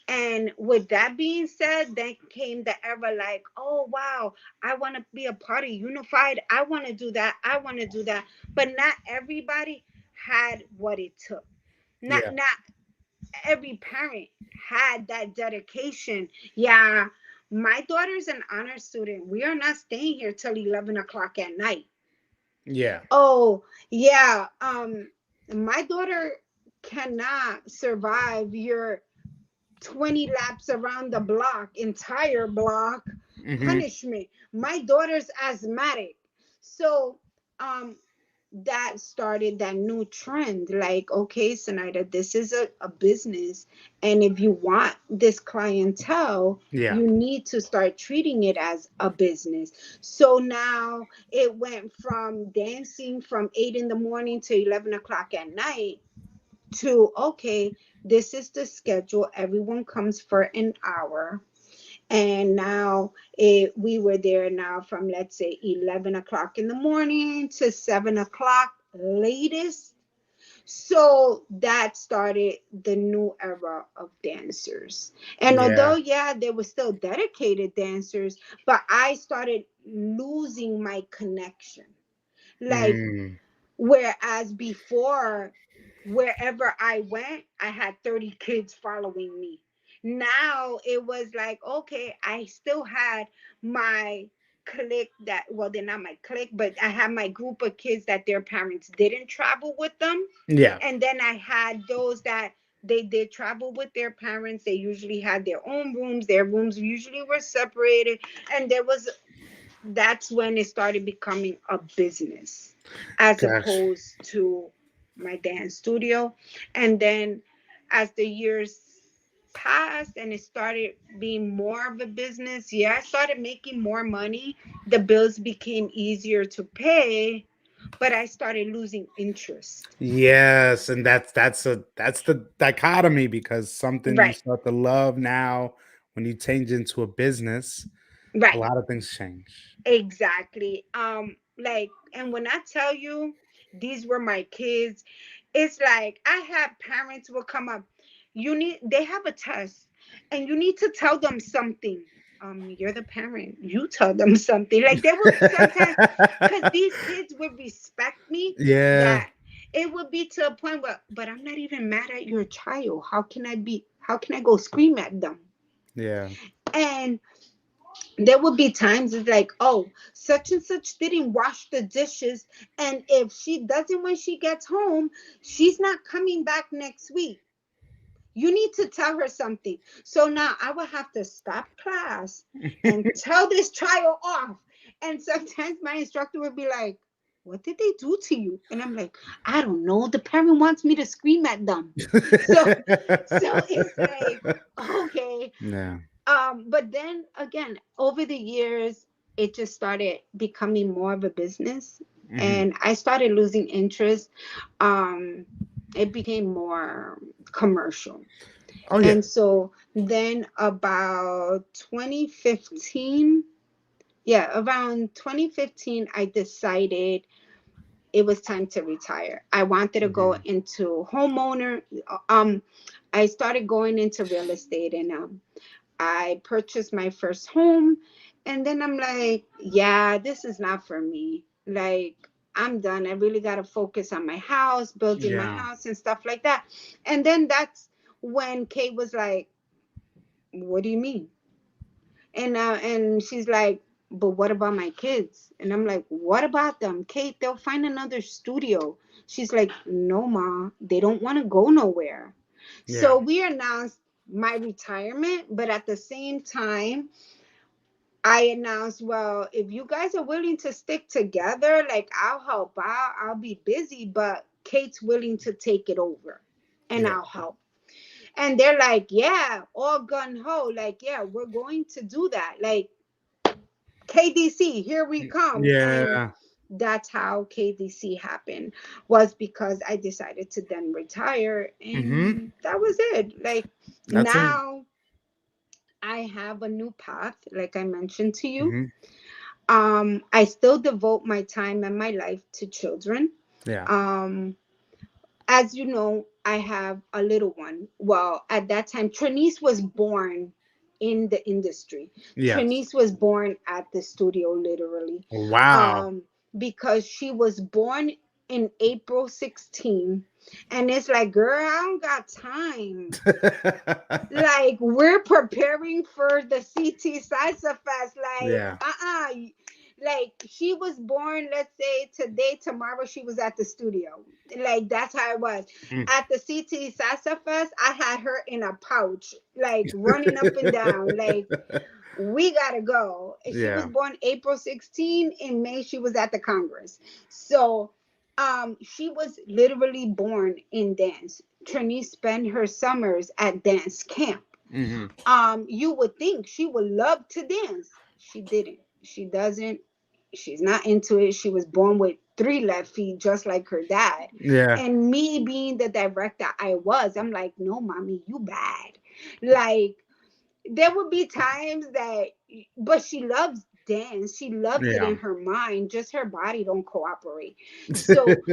And with that being said, then came the ever like, oh wow, I want to be a part of Unified. I want to do that. I want to do that. But not everybody had what it took. Yeah. Not every parent had that dedication. Yeah, my daughter's an honor student. We are not staying here till 11 o'clock at night. Yeah. Oh, yeah. My daughter cannot survive your 20 laps around the block, entire block Hmm. punishment. My daughter's asthmatic. So, um, that started that new trend. Like, okay, Zenaida, this is a business. And if you want this clientele, Yeah. you need to start treating it as a business. So now it went from dancing from 8 in the morning to 11 o'clock at night to, okay, this is the schedule. Everyone comes for an hour. And now we were there now from, let's say, 11 o'clock in the morning to 7 o'clock latest. So that started the new era of dancers. And although, Yeah. yeah, there were still dedicated dancers, but I started losing my connection. Like, Mm. whereas before, wherever I went, I had 30 kids following me. Now it was like, okay, I still had my clique that, well, they're not my clique, but I had my group of kids that their parents didn't travel with them. Yeah. And then I had those that they did travel with their parents. They usually had their own rooms. Their rooms usually were separated. And there was, that's when it started becoming a business as Gosh. opposed to my dance studio. And then as the years passed and it started being more of a business, yeah, I started making more money. The bills became easier to pay, but I started losing interest. Yes, and that's the dichotomy because something you Right, start to love now when you change into a business, a right. lot of things change. Exactly. Like, and when I tell you these were my kids, it's like I have parents will come up. They have a test and you need to tell them something. you're the parent. You tell them something. Like they would sometimes, because these kids would respect me, Yeah. that it would be to a point where, but I'm not even mad at your child. How can I go scream at them? Yeah. And there would be times it's like, oh, such and such didn't wash the dishes. And if she doesn't when she gets home, she's not coming back next week. You need to tell her something. So now I will have to stop class and tell this child off. And sometimes my instructor would be like, what did they do to you? And I'm like, I don't know. The parent wants me to scream at them. So it's like, okay. Yeah. But then again, over the years, it just started becoming more of a business, Hmm. and I started losing interest. Um, it became more commercial. Oh yeah. And so then about 2015, yeah, around 2015, I decided it was time to retire. I wanted to go Hmm. into homeowner. Um, I started going into real estate, and I purchased my first home. And then I'm like, yeah, this is not for me. Like, I'm done. I really got to focus on my house, building my Yeah. house and stuff like that. And then that's when Kate was like, what do you mean? And she's like, but what about my kids? And I'm like, what about them? Kate, they'll find another studio. She's like, no, ma, they don't want to go nowhere. Yeah. So we announced my retirement, but at the same time, I announced, well, if you guys are willing to stick together, like I'll help out. I'll be busy, but Kate's willing to take it over and Yeah. I'll help. And they're like, yeah, all gun ho. Like, yeah, we're going to do that. Like, KDC, here we come. And Yeah. that's how KDC happened, was because I decided to then retire. Hmm. And that was it. Like, That's it. now I have a new path, like I mentioned to you. Hmm. I still devote my time and my life to children. Yeah. Um, as you know, I have a little one. Well, at that time, Trinice was born in the industry. Yes. Trinice was born at the studio, literally, Wow. um, because she was born in April 16. And it's like, girl, I don't got time. Like, we're preparing for the CT Salsa Fest. Like, Yeah. like, she was born, let's say today, tomorrow she was at the studio. Like, that's how it was. Mm. At the CT Salsa Fest, I had her in a pouch, like running up and down. Like, we gotta go. She was Yeah. born April 16. In May, she was at the Congress. So she was literally born in dance. Trini spent her summers at dance camp. Hmm. You would think she would love to dance. She didn't. She doesn't. She's not into it. She was born with three left feet, just like her dad. Yeah. And me being the director I was, I'm like, no, mommy, you bad. Like, there would be times that, but she loves dance. She loves it Yeah. in her mind, just her body don't cooperate. So,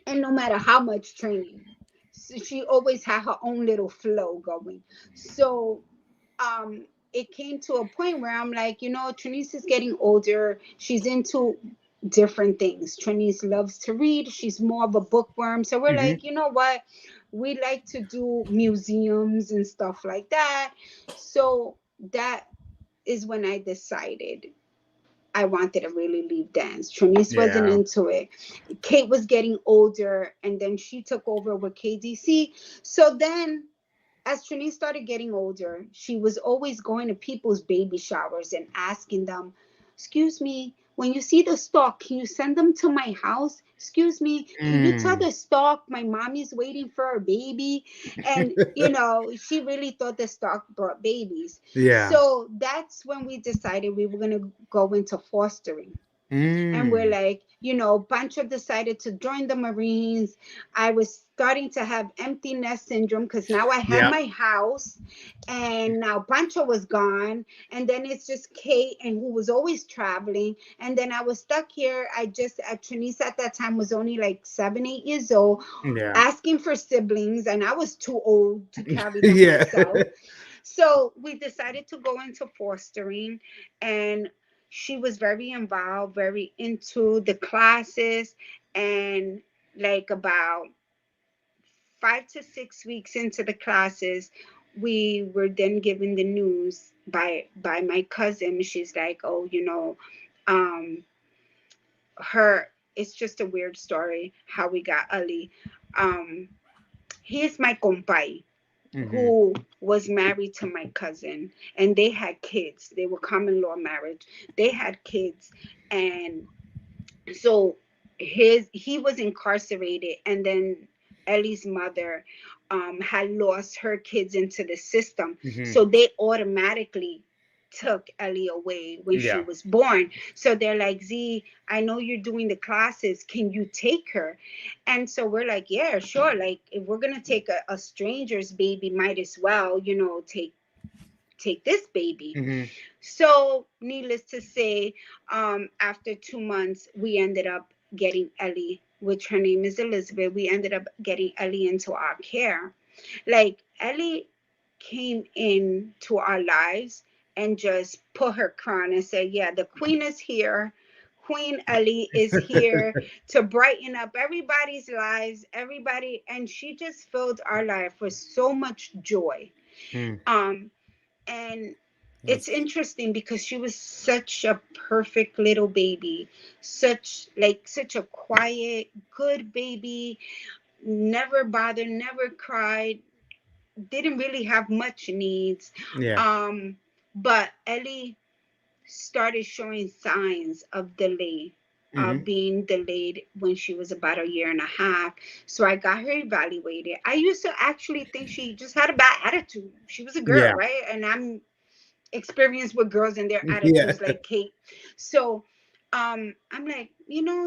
and no matter how much training, so she always had her own little flow going. So it came to a point where I'm like, Trinice is getting older. She's into different things. Trinice loves to read. She's more of a bookworm. So we're Hmm. like, you know what? We like to do museums and stuff like that. So that is when I decided I wanted to really leave dance. Trinice wasn't Yeah. into it. Kate was getting older, and then she took over with KDC. So then as Trini started getting older, she was always going to people's baby showers and asking them, excuse me, when you see the stock, can you send them to my house? Excuse me, can you tell Mm. the stock my mommy's waiting for a baby? And, she really thought the stock brought babies. Yeah. So that's when we decided we were going to go into fostering. And we're Mm. like, Pancho decided to join the Marines. I was starting to have empty nest syndrome because now I had Yep. my house and now Pancho was gone. And then it's just Kate, and who was always traveling. And then I was stuck here. Trinice at that time was only like 7, 8 years old, Yeah. asking for siblings. And I was too old to carry them Yeah. myself. So we decided to go into fostering, and she was very involved, very into the classes. And like about 5 to 6 weeks into the classes, we were then given the news by my cousin. She's like, "Oh, um, her." It's just a weird story how we got Ali. Um, he's my compay Mhm. who was married to my cousin, and they had kids. They were common law marriage. They had kids, and so he was incarcerated, and then Ellie's mother had lost her kids into the system, Mhm. so they automatically took Ellie away when she Yeah. was born. So they're like, Z, I know you're doing the classes, can you take her? And so we're like, yeah, sure. Like, if we're gonna take a stranger's baby, might as well, take this baby. Mhm. So, needless to say, after 2 months, we ended up getting Ellie, which her name is Elizabeth. We ended up getting Ellie into our care. Like, Ellie came into our lives and just put her crown and said, yeah, the queen is here. Queen Ellie is here to brighten up everybody's lives, everybody. And she just filled our life with so much joy. Mm. Um, and it's That's interesting because she was such a perfect little baby, such a quiet, good baby, never bothered, never cried, didn't really have much needs. yeah. um but Ellie started showing signs of delay, Mhm. being delayed when she was about a year and a half. So I got her evaluated. I used to actually think she just had a bad attitude. She was a girl, Yeah. right? And I'm experienced with girls and their Yeah. attitudes like Kate. So I'm like,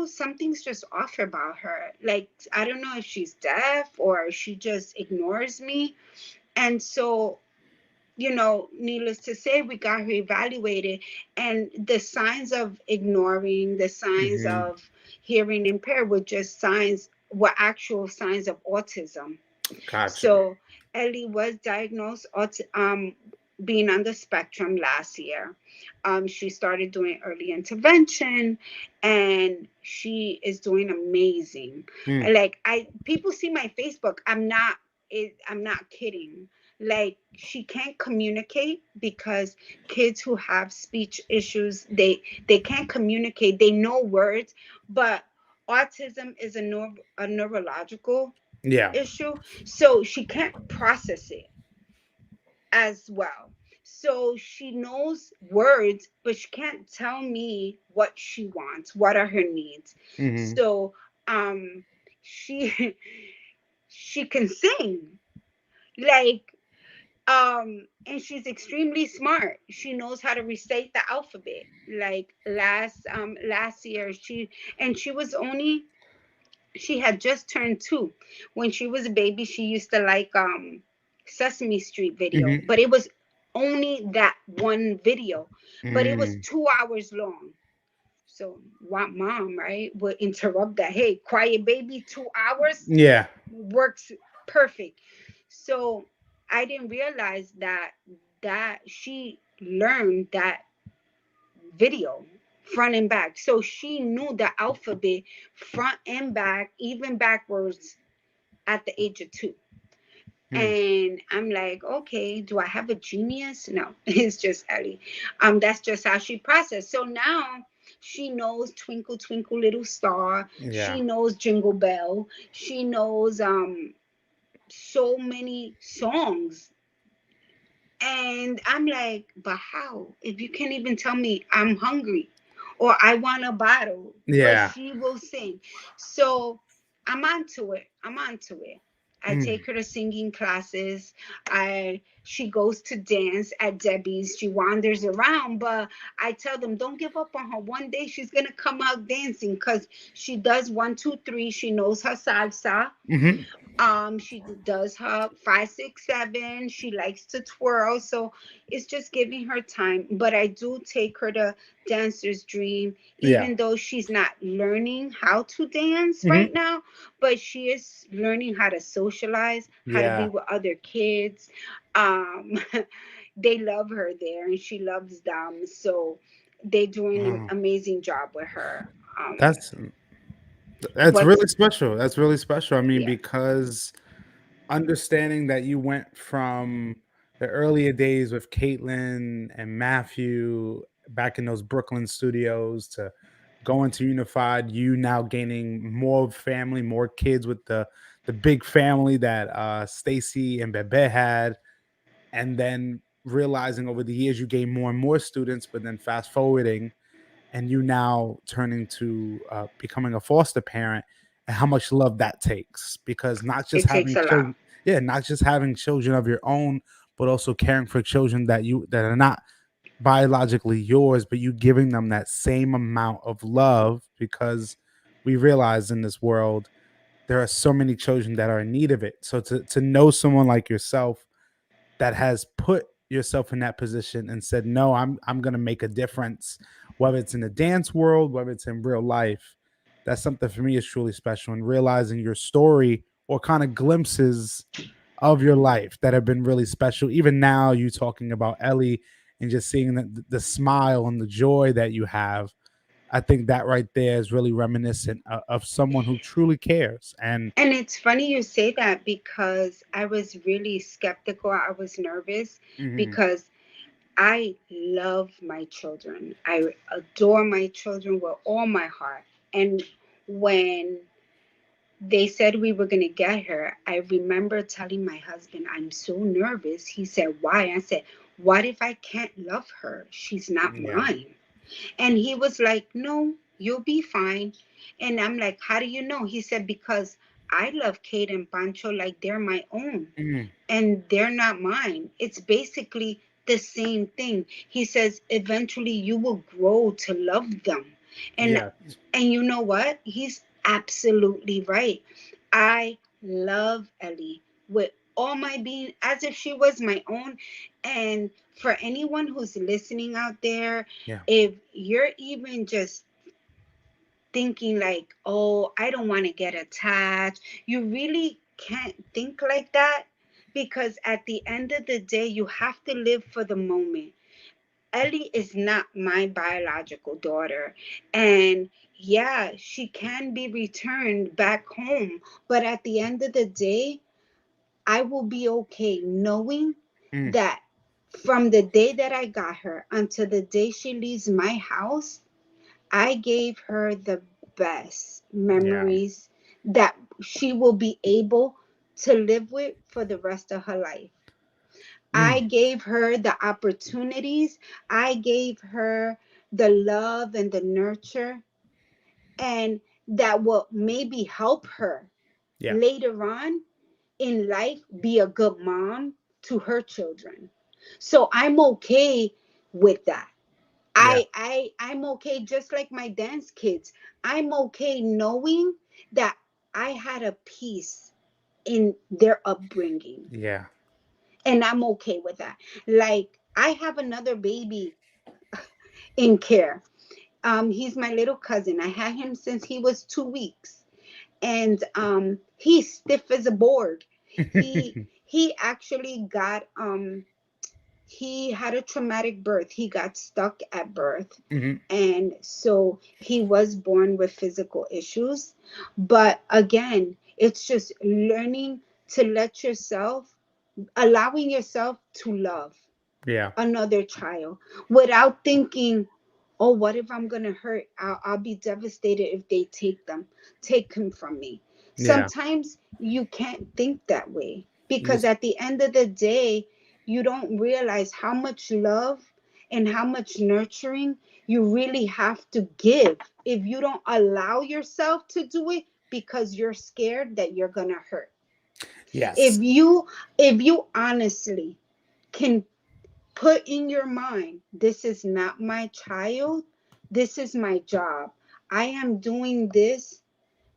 something's just off about her. Like, I don't know if she's deaf or she just ignores me. And so, needless to say, we got her evaluated, and the signs of ignoring, the signs Mhm. of hearing impaired were actual signs of autism. Gotcha. So Ellie was diagnosed being on the spectrum last year. She started doing early intervention, and she is doing amazing. Mm. Like, people see my Facebook. I'm not kidding. Like, she can't communicate because kids who have speech issues, they can't communicate. They know words, but autism is a neurological Yeah. issue, so she can't process it as well. So she knows words, but she can't tell me what she wants, what are her needs. Mhm. So um she she can sing, like, and she's extremely smart. She knows how to recite the alphabet. Like, last year, she was only she had just turned 2. When she was a baby, she used to like Sesame Street video, Mhm. but it was only that one video, but it was Mm. 2 hours long. So what mom, right, would interrupt that? Hey, quiet baby, 2 hours Yeah. works perfect. So I didn't realize that she learned that video front and back. So she knew the alphabet front and back, even backwards, at the age of 2. Mm. And I'm like, okay, do I have a genius? No, it's just Ellie. That's just how she processed. So now she knows Twinkle Twinkle Little Star. Yeah. She knows Jingle Bell. She knows so many songs. And I'm like, but how? If you can't even tell me I'm hungry or I want a bottle, but Yeah. she will sing. So I'm onto it. I'm onto it. I Mm. take her to singing classes. She goes to dance at Debbie's. She wanders around, but I tell them, don't give up on her. One day she's gonna come out dancing because she does 1, 2, 3. She knows her salsa. Mhm. She does her 5, 6, 7. She likes to twirl, so it's just giving her time. But I do take her to Dancer's Dream, Yeah. even though she's not learning how to dance Mhm. right now, but she is learning how to socialize, how to be Yeah. with other kids. Um, they love her there, and she loves them. So they're doing an Wow. amazing job with her. That's that's What's really special. That's really special. I mean, Yeah, because understanding that you went from the earlier days with Caitlin and Matthew back in those Brooklyn studios to going to Unified, you now gaining more family, more kids with the big family that Stacy and Bebe had, and then realizing over the years you gain more and more students, but then fast forwarding and you now turning to becoming a foster parent, and how much love that takes, because not just it takes having a lot. children, yeah, not just having children of your own, but also caring for children that are not biologically yours, but you giving them that same amount of love, because we realize in this world there are so many children that are in need of it. So to know someone like yourself that has put yourself in that position and said, "No, I'm going to make a difference, whether it's in the dance world, whether it's in real life." That's something for me is truly special, and realizing your story or kind of glimpses of your life that have been really special. Even now, you talking about Ellie and just seeing the smile and the joy that you have. I think that right there is really reminiscent of someone who truly cares. And And it's funny you say that because I was really skeptical. I was nervous mhm, because I love my children. I adore my children with all my heart. And when they said we were going to get her, I remember telling my husband, I'm so nervous. He said, why? I said, what if I can't love her? She's not yeah, mine. And he was like, no, you'll be fine. And I'm like, how do you know? He said, because I love Kate and Pancho like they're my own mhm, and they're not mine. It's basically the same thing. He says eventually you will grow to love them. And yeah, and you know what? He's absolutely right. I love Ellie with all my being as if she was my own. And for anyone who's listening out there, yeah, if you're even just thinking like, oh, I don't want to get attached. You really can't think like that because at the end of the day, you have to live for the moment. Ellie is not my biological daughter. And yeah, she can be returned back home. But at the end of the day, I will be okay knowing mm, that from the day that I got her until the day she leaves my house, I gave her the best yeah, memories that she will be able to live with for the rest of her life. I mm, gave her the opportunities, I gave her the love and the nurture, and that will maybe help her yeah, later on in life be a good mom to her children. So I'm okay with that. yeah, I'm okay just like my dance kids. I'm okay knowing that I had a piece in their upbringing yeah. and I'm okay with that. Like I have another baby in care. He's my little cousin. I had him since he was 2 weeks. And he's stiff as a board. He he actually got he had a traumatic birth. He got stuck at birth. Mhm, And so he was born with physical issues. But again, it's just learning to let yourself, allowing yourself to love yeah, another child without thinking, oh, what if I'm going to hurt? I'll be devastated if they take him from me. yeah, Sometimes you can't think that way you because just at the end of the day, you don't realize how much love and how much nurturing you really have to give if you don't allow yourself to do it because you're scared that you're going to hurt. If yes, you if you honestly can put in your mind, this is not my child, this is my job. I am doing this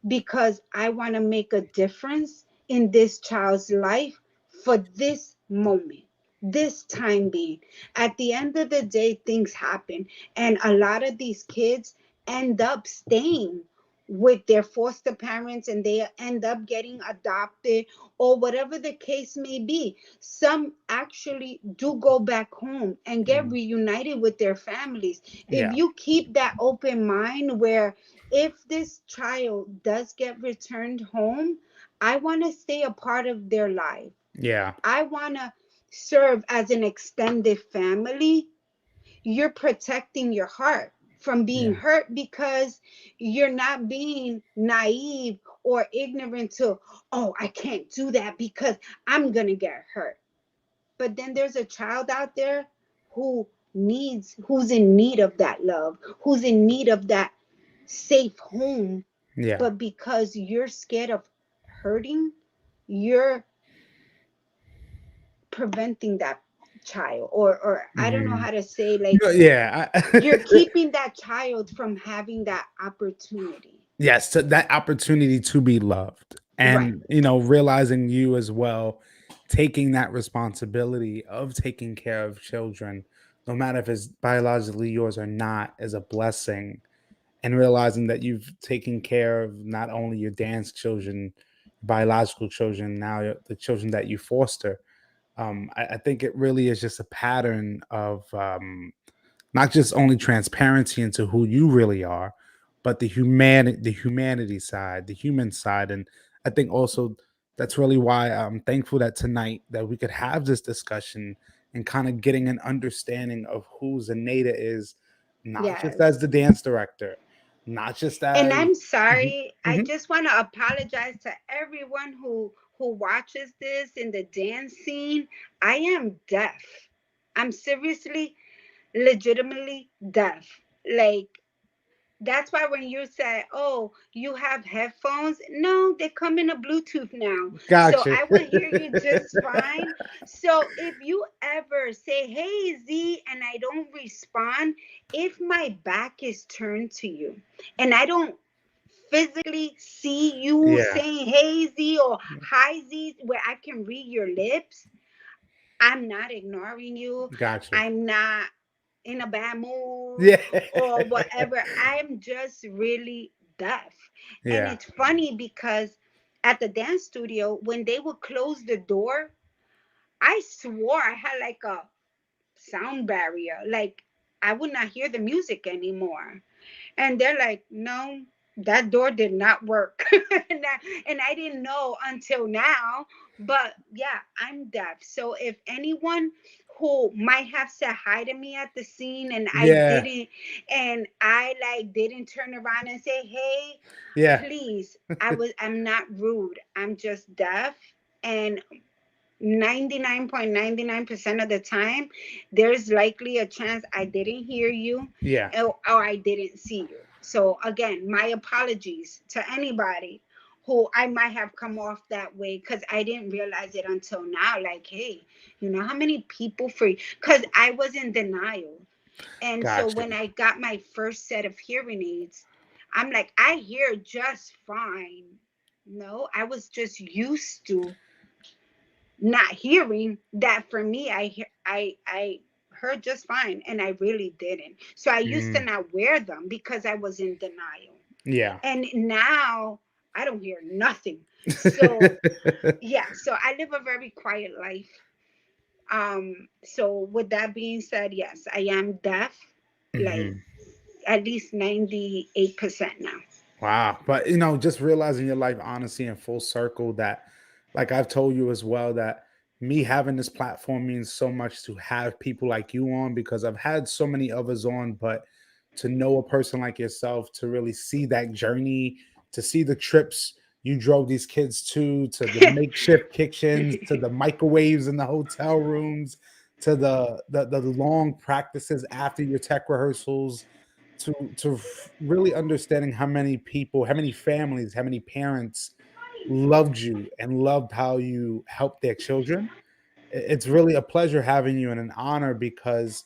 because I want to make a difference in this child's life for this moment, this time being. At the end of the day, things happen, and a lot of these kids end up staying with their foster parents and they end up getting adopted or whatever the case may be. Some actually do go back home and get Mm. reunited with their families. If Yeah. you keep that open mind where if this child does get returned home, I want to stay a part of their life. Yeah. I want to serve as an extended family. You're protecting your heart from being Yeah. hurt because you're not being naive or ignorant to, oh, I can't do that because I'm going to get hurt. But then there's a child out there who who's in need of that love, who's in need of that safe home. Yeah. But because you're scared of hurting, you're preventing that child, or I don't know Mhm. how to say, like, No, yeah. you're keeping that child from having that opportunity. Yes, so that opportunity to be loved Right. and, realizing you as well, taking that responsibility of taking care of children, no matter if it's biologically yours or not, is a blessing. And realizing that you've taken care of not only your dance children, biological children, now the children that you foster. I think it really is just a pattern of not just only transparency into who you really are, but the humanity side, the human side. And I think also that's really why I'm thankful that tonight that we could have this discussion and kind of getting an understanding of who Zenaida is, not just as Yes. the dance director, not just And as I'm Mhm, sorry. I mhm. just want to apologize to everyone who watches this in the dance scene. I am deaf. I'm seriously, legitimately deaf. Like, that's why when you say, "Oh, you have headphones," no, they come in a Bluetooth now, so Gotcha. I will hear you just fine. So if you ever say, "Hey Z," and I don't respond, if my back is turned to you and I don't physically see you Yeah, saying "Hey Z" or "Hi Z," where I can read your lips, I'm not ignoring you. gotcha. I'm not in a bad mood Yeah. or whatever. I'm just really deaf. And Yeah. it's funny because at the dance studio, when they would close the door, I swore I had like a sound barrier. Like, I would not hear the music anymore. And they're like, no, that door did not work. And I didn't know until now. But yeah, I'm deaf. So if anyone who might have said hi to me at the scene and I Yeah. didn't, and I like didn't turn around and say, hey, Yeah. please, I'm not rude. I'm just deaf. And 99.99% of the time, there's likely a chance I didn't hear you, Yeah. or I didn't see you. So again, my apologies to anybody who I might have come off that way, because I didn't realize it until now. Like, hey, you know how many people free? Because I was in denial. And so Gotcha. when I got my first set of hearing aids, I'm like, I hear just fine. No, I was just used to not hearing that. For me, I heard just fine, and I really didn't. So I used to Mm, not wear them because I was in denial. yeah. And now I don't hear nothing. So yeah, so I live a very quiet life. So with that being said, yes, I am deaf, like Mhm. at least 98% now. Wow. But just realizing your life honesty in full circle that like I've told you as well that me having this platform means so much to have people like you on because I've had so many others on, but to know a person like yourself, to really see that journey, to see the trips you drove these kids to the makeshift kitchens, to the microwaves in the hotel rooms, to the long practices after your tech rehearsals, to really understanding how many people, how many families, how many parents loved you and loved how you helped their children. It's really a pleasure having you and an honor because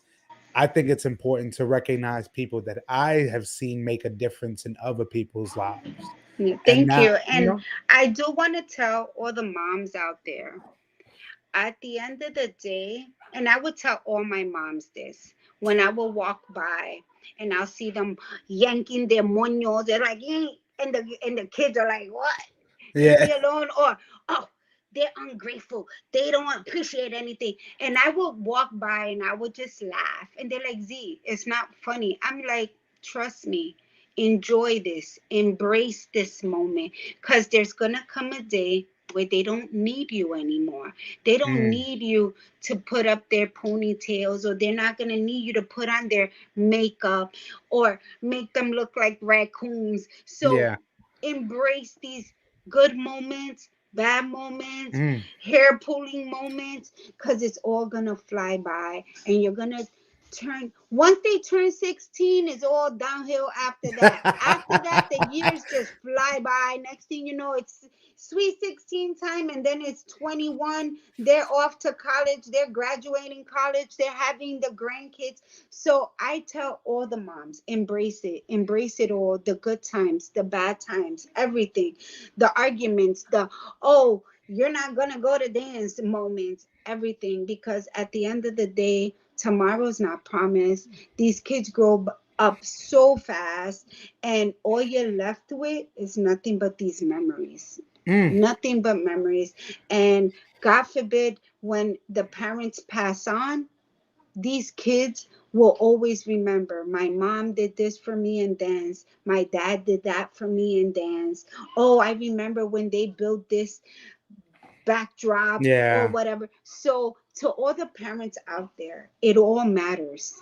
I think it's important to recognize people that I have seen make a difference in other people's lives. Yeah, And thank now, you. And I do want to tell all the moms out there, at the end of the day, and I would tell all my moms this when I will walk by and I'll see them yanking their moños. They're like, "Eh." and the kids are like, what? Leave Yeah. me alone. Or, oh, they're ungrateful. They don't appreciate anything. And I would walk by and I would just laugh. And they're like, Z, it's not funny. I'm like, trust me, enjoy this, embrace this moment. Because there's going to come a day where they don't need you anymore. They don't Mm. need you to put up their ponytails, or they're not going to need you to put on their makeup or make them look like raccoons. So Yeah. embrace these good moments, bad moments, Mm. hair pulling moments, because it's all gonna fly by, and you're gonna turn, once they turn 16, it's all downhill after that. After that, the years just fly by. Next thing you know, it's sweet 16 time, and then it's 21. They're off to college, they're graduating college, they're having the grandkids. So I tell all the moms, embrace it all, the good times, the bad times, everything, the arguments, the, oh, you're not gonna go to dance moments, everything, because at the end of the day, tomorrow's not promised. These kids grow up so fast, and all you're left with is nothing but these memories. Mm. Nothing but memories. And God forbid, when the parents pass on, these kids will always remember, my mom did this for me in dance, my dad did that for me in dance. Oh, I remember when they built this backdrop or Yeah. whatever. So to all the parents out there, it all matters.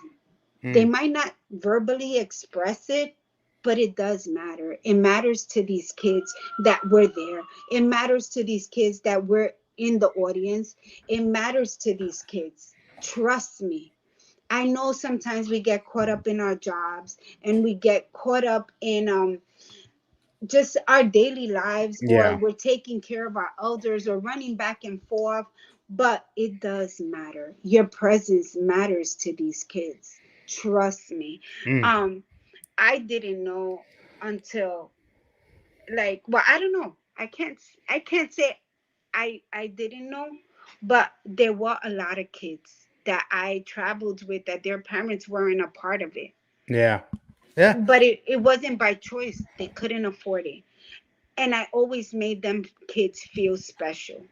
They Mm. might not verbally express it, but it does matter. It matters to these kids that we're there. It matters to these kids that we're in the audience. It matters to these kids. Trust me. I know sometimes we get caught up in our jobs, and we get caught up in just our daily lives, or Yeah. we're taking care of our elders or running back and forth, but it does matter. Your presence matters to these kids. Trust me. Mm. Um I didn't know until, like, well, I don't know. I can't say I didn't know, but there were a lot of kids that I traveled with that their parents weren't a part of it. Yeah. Yeah. But it wasn't by choice. They couldn't afford it. And I always made them kids feel special.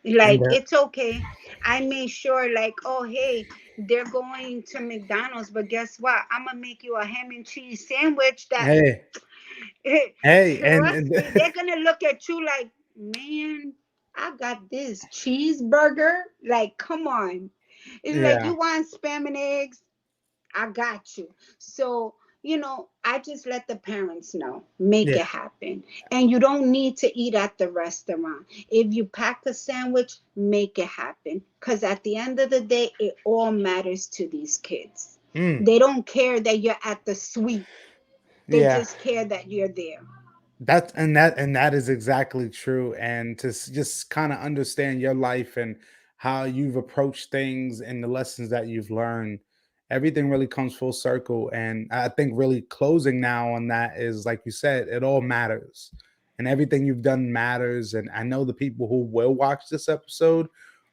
And Like, it's okay. I made sure, like, oh, hey, they're going to McDonald's, but guess what? I'm gonna make you a ham and cheese sandwich that, hey, hey, trust me, they're gonna look at you like, man, I got this cheeseburger. Like, come on. It's like, yeah. you want spam and eggs? I got you. So, I just let the parents know, make Yeah. it happen. And you don't need to eat at the restaurant. If you pack a sandwich, make it happen. Because at the end of the day, it all matters to these kids. Mm. They don't care that you're at the suite, they Yeah. just care that you're there. That is exactly true. And to just kind of understand your life and how you've approached things and the lessons that you've learned, everything really comes full circle. And I think really closing now on that is, like you said, it all matters, and everything you've done matters. And I know the people who will watch this episode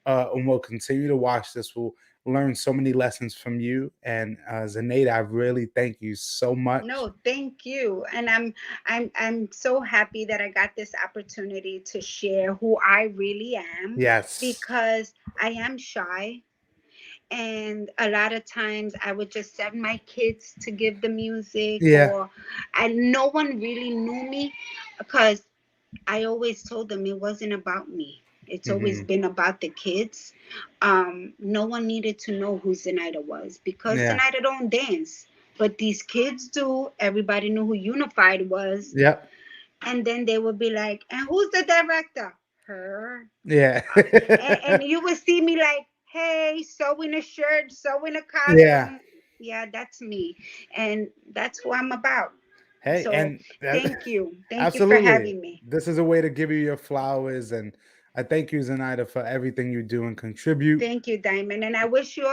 and will continue to watch this will learn so many lessons from you. And Zenaida, I really thank you so much. No, thank you. And I'm so happy that I got this opportunity to share who I really am, Yes. because I am shy. And a lot of times I would just send my kids to give the music, Yeah. or and no one really knew me, because I always told them it wasn't about me. It's always Hmm. been about the kids. No one needed to know who Zenaida was, because Yeah. Zenaida don't dance. But these kids do. Everybody knew who Unified was. Yep. And then they would be like, and who's the director? Her. Yeah. And you would see me like, hey, sewing a shirt, sewing a Yeah. collar. Yeah, that's me. And that's who I'm about. Hey, So and that, thank you. Thank you for absolutely. having me. This is a way to give you your flowers, and I thank you, Zenaida, for everything you do and contribute. Thank you, Diamond. And I wish you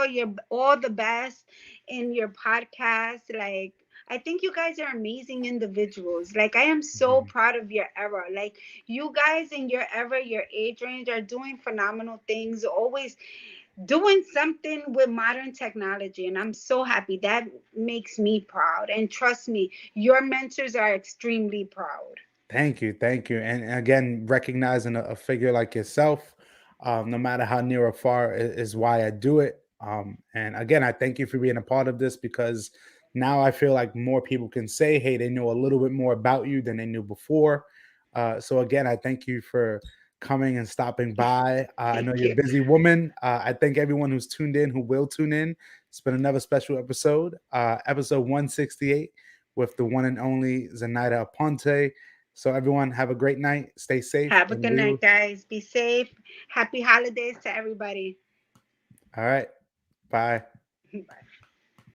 all the best in your podcast. Like, I think you guys are amazing individuals. Like, I am so Mhm. proud of your era. Like, you guys in your era, your age range, are doing phenomenal things, always doing something with modern technology. And I'm so happy. That makes me proud. And trust me, your mentors are extremely proud. Thank you, thank you, and again, recognizing a figure like yourself, no matter how near or far, is why I do it. And again, I thank you for being a part of this because now I feel like more people can say, "Hey, they know a little bit more about you than they knew before." So again, I thank you for coming and stopping by. I know Thank you're a you. busy woman. I thank everyone who's tuned in, who will tune in. It's been another special episode, episode 168, with the one and only Zenaida Aponte. So everyone have a great night. Stay safe, Have a and good we night, will. guys. Be safe. Happy holidays to everybody. All right. Bye. Bye.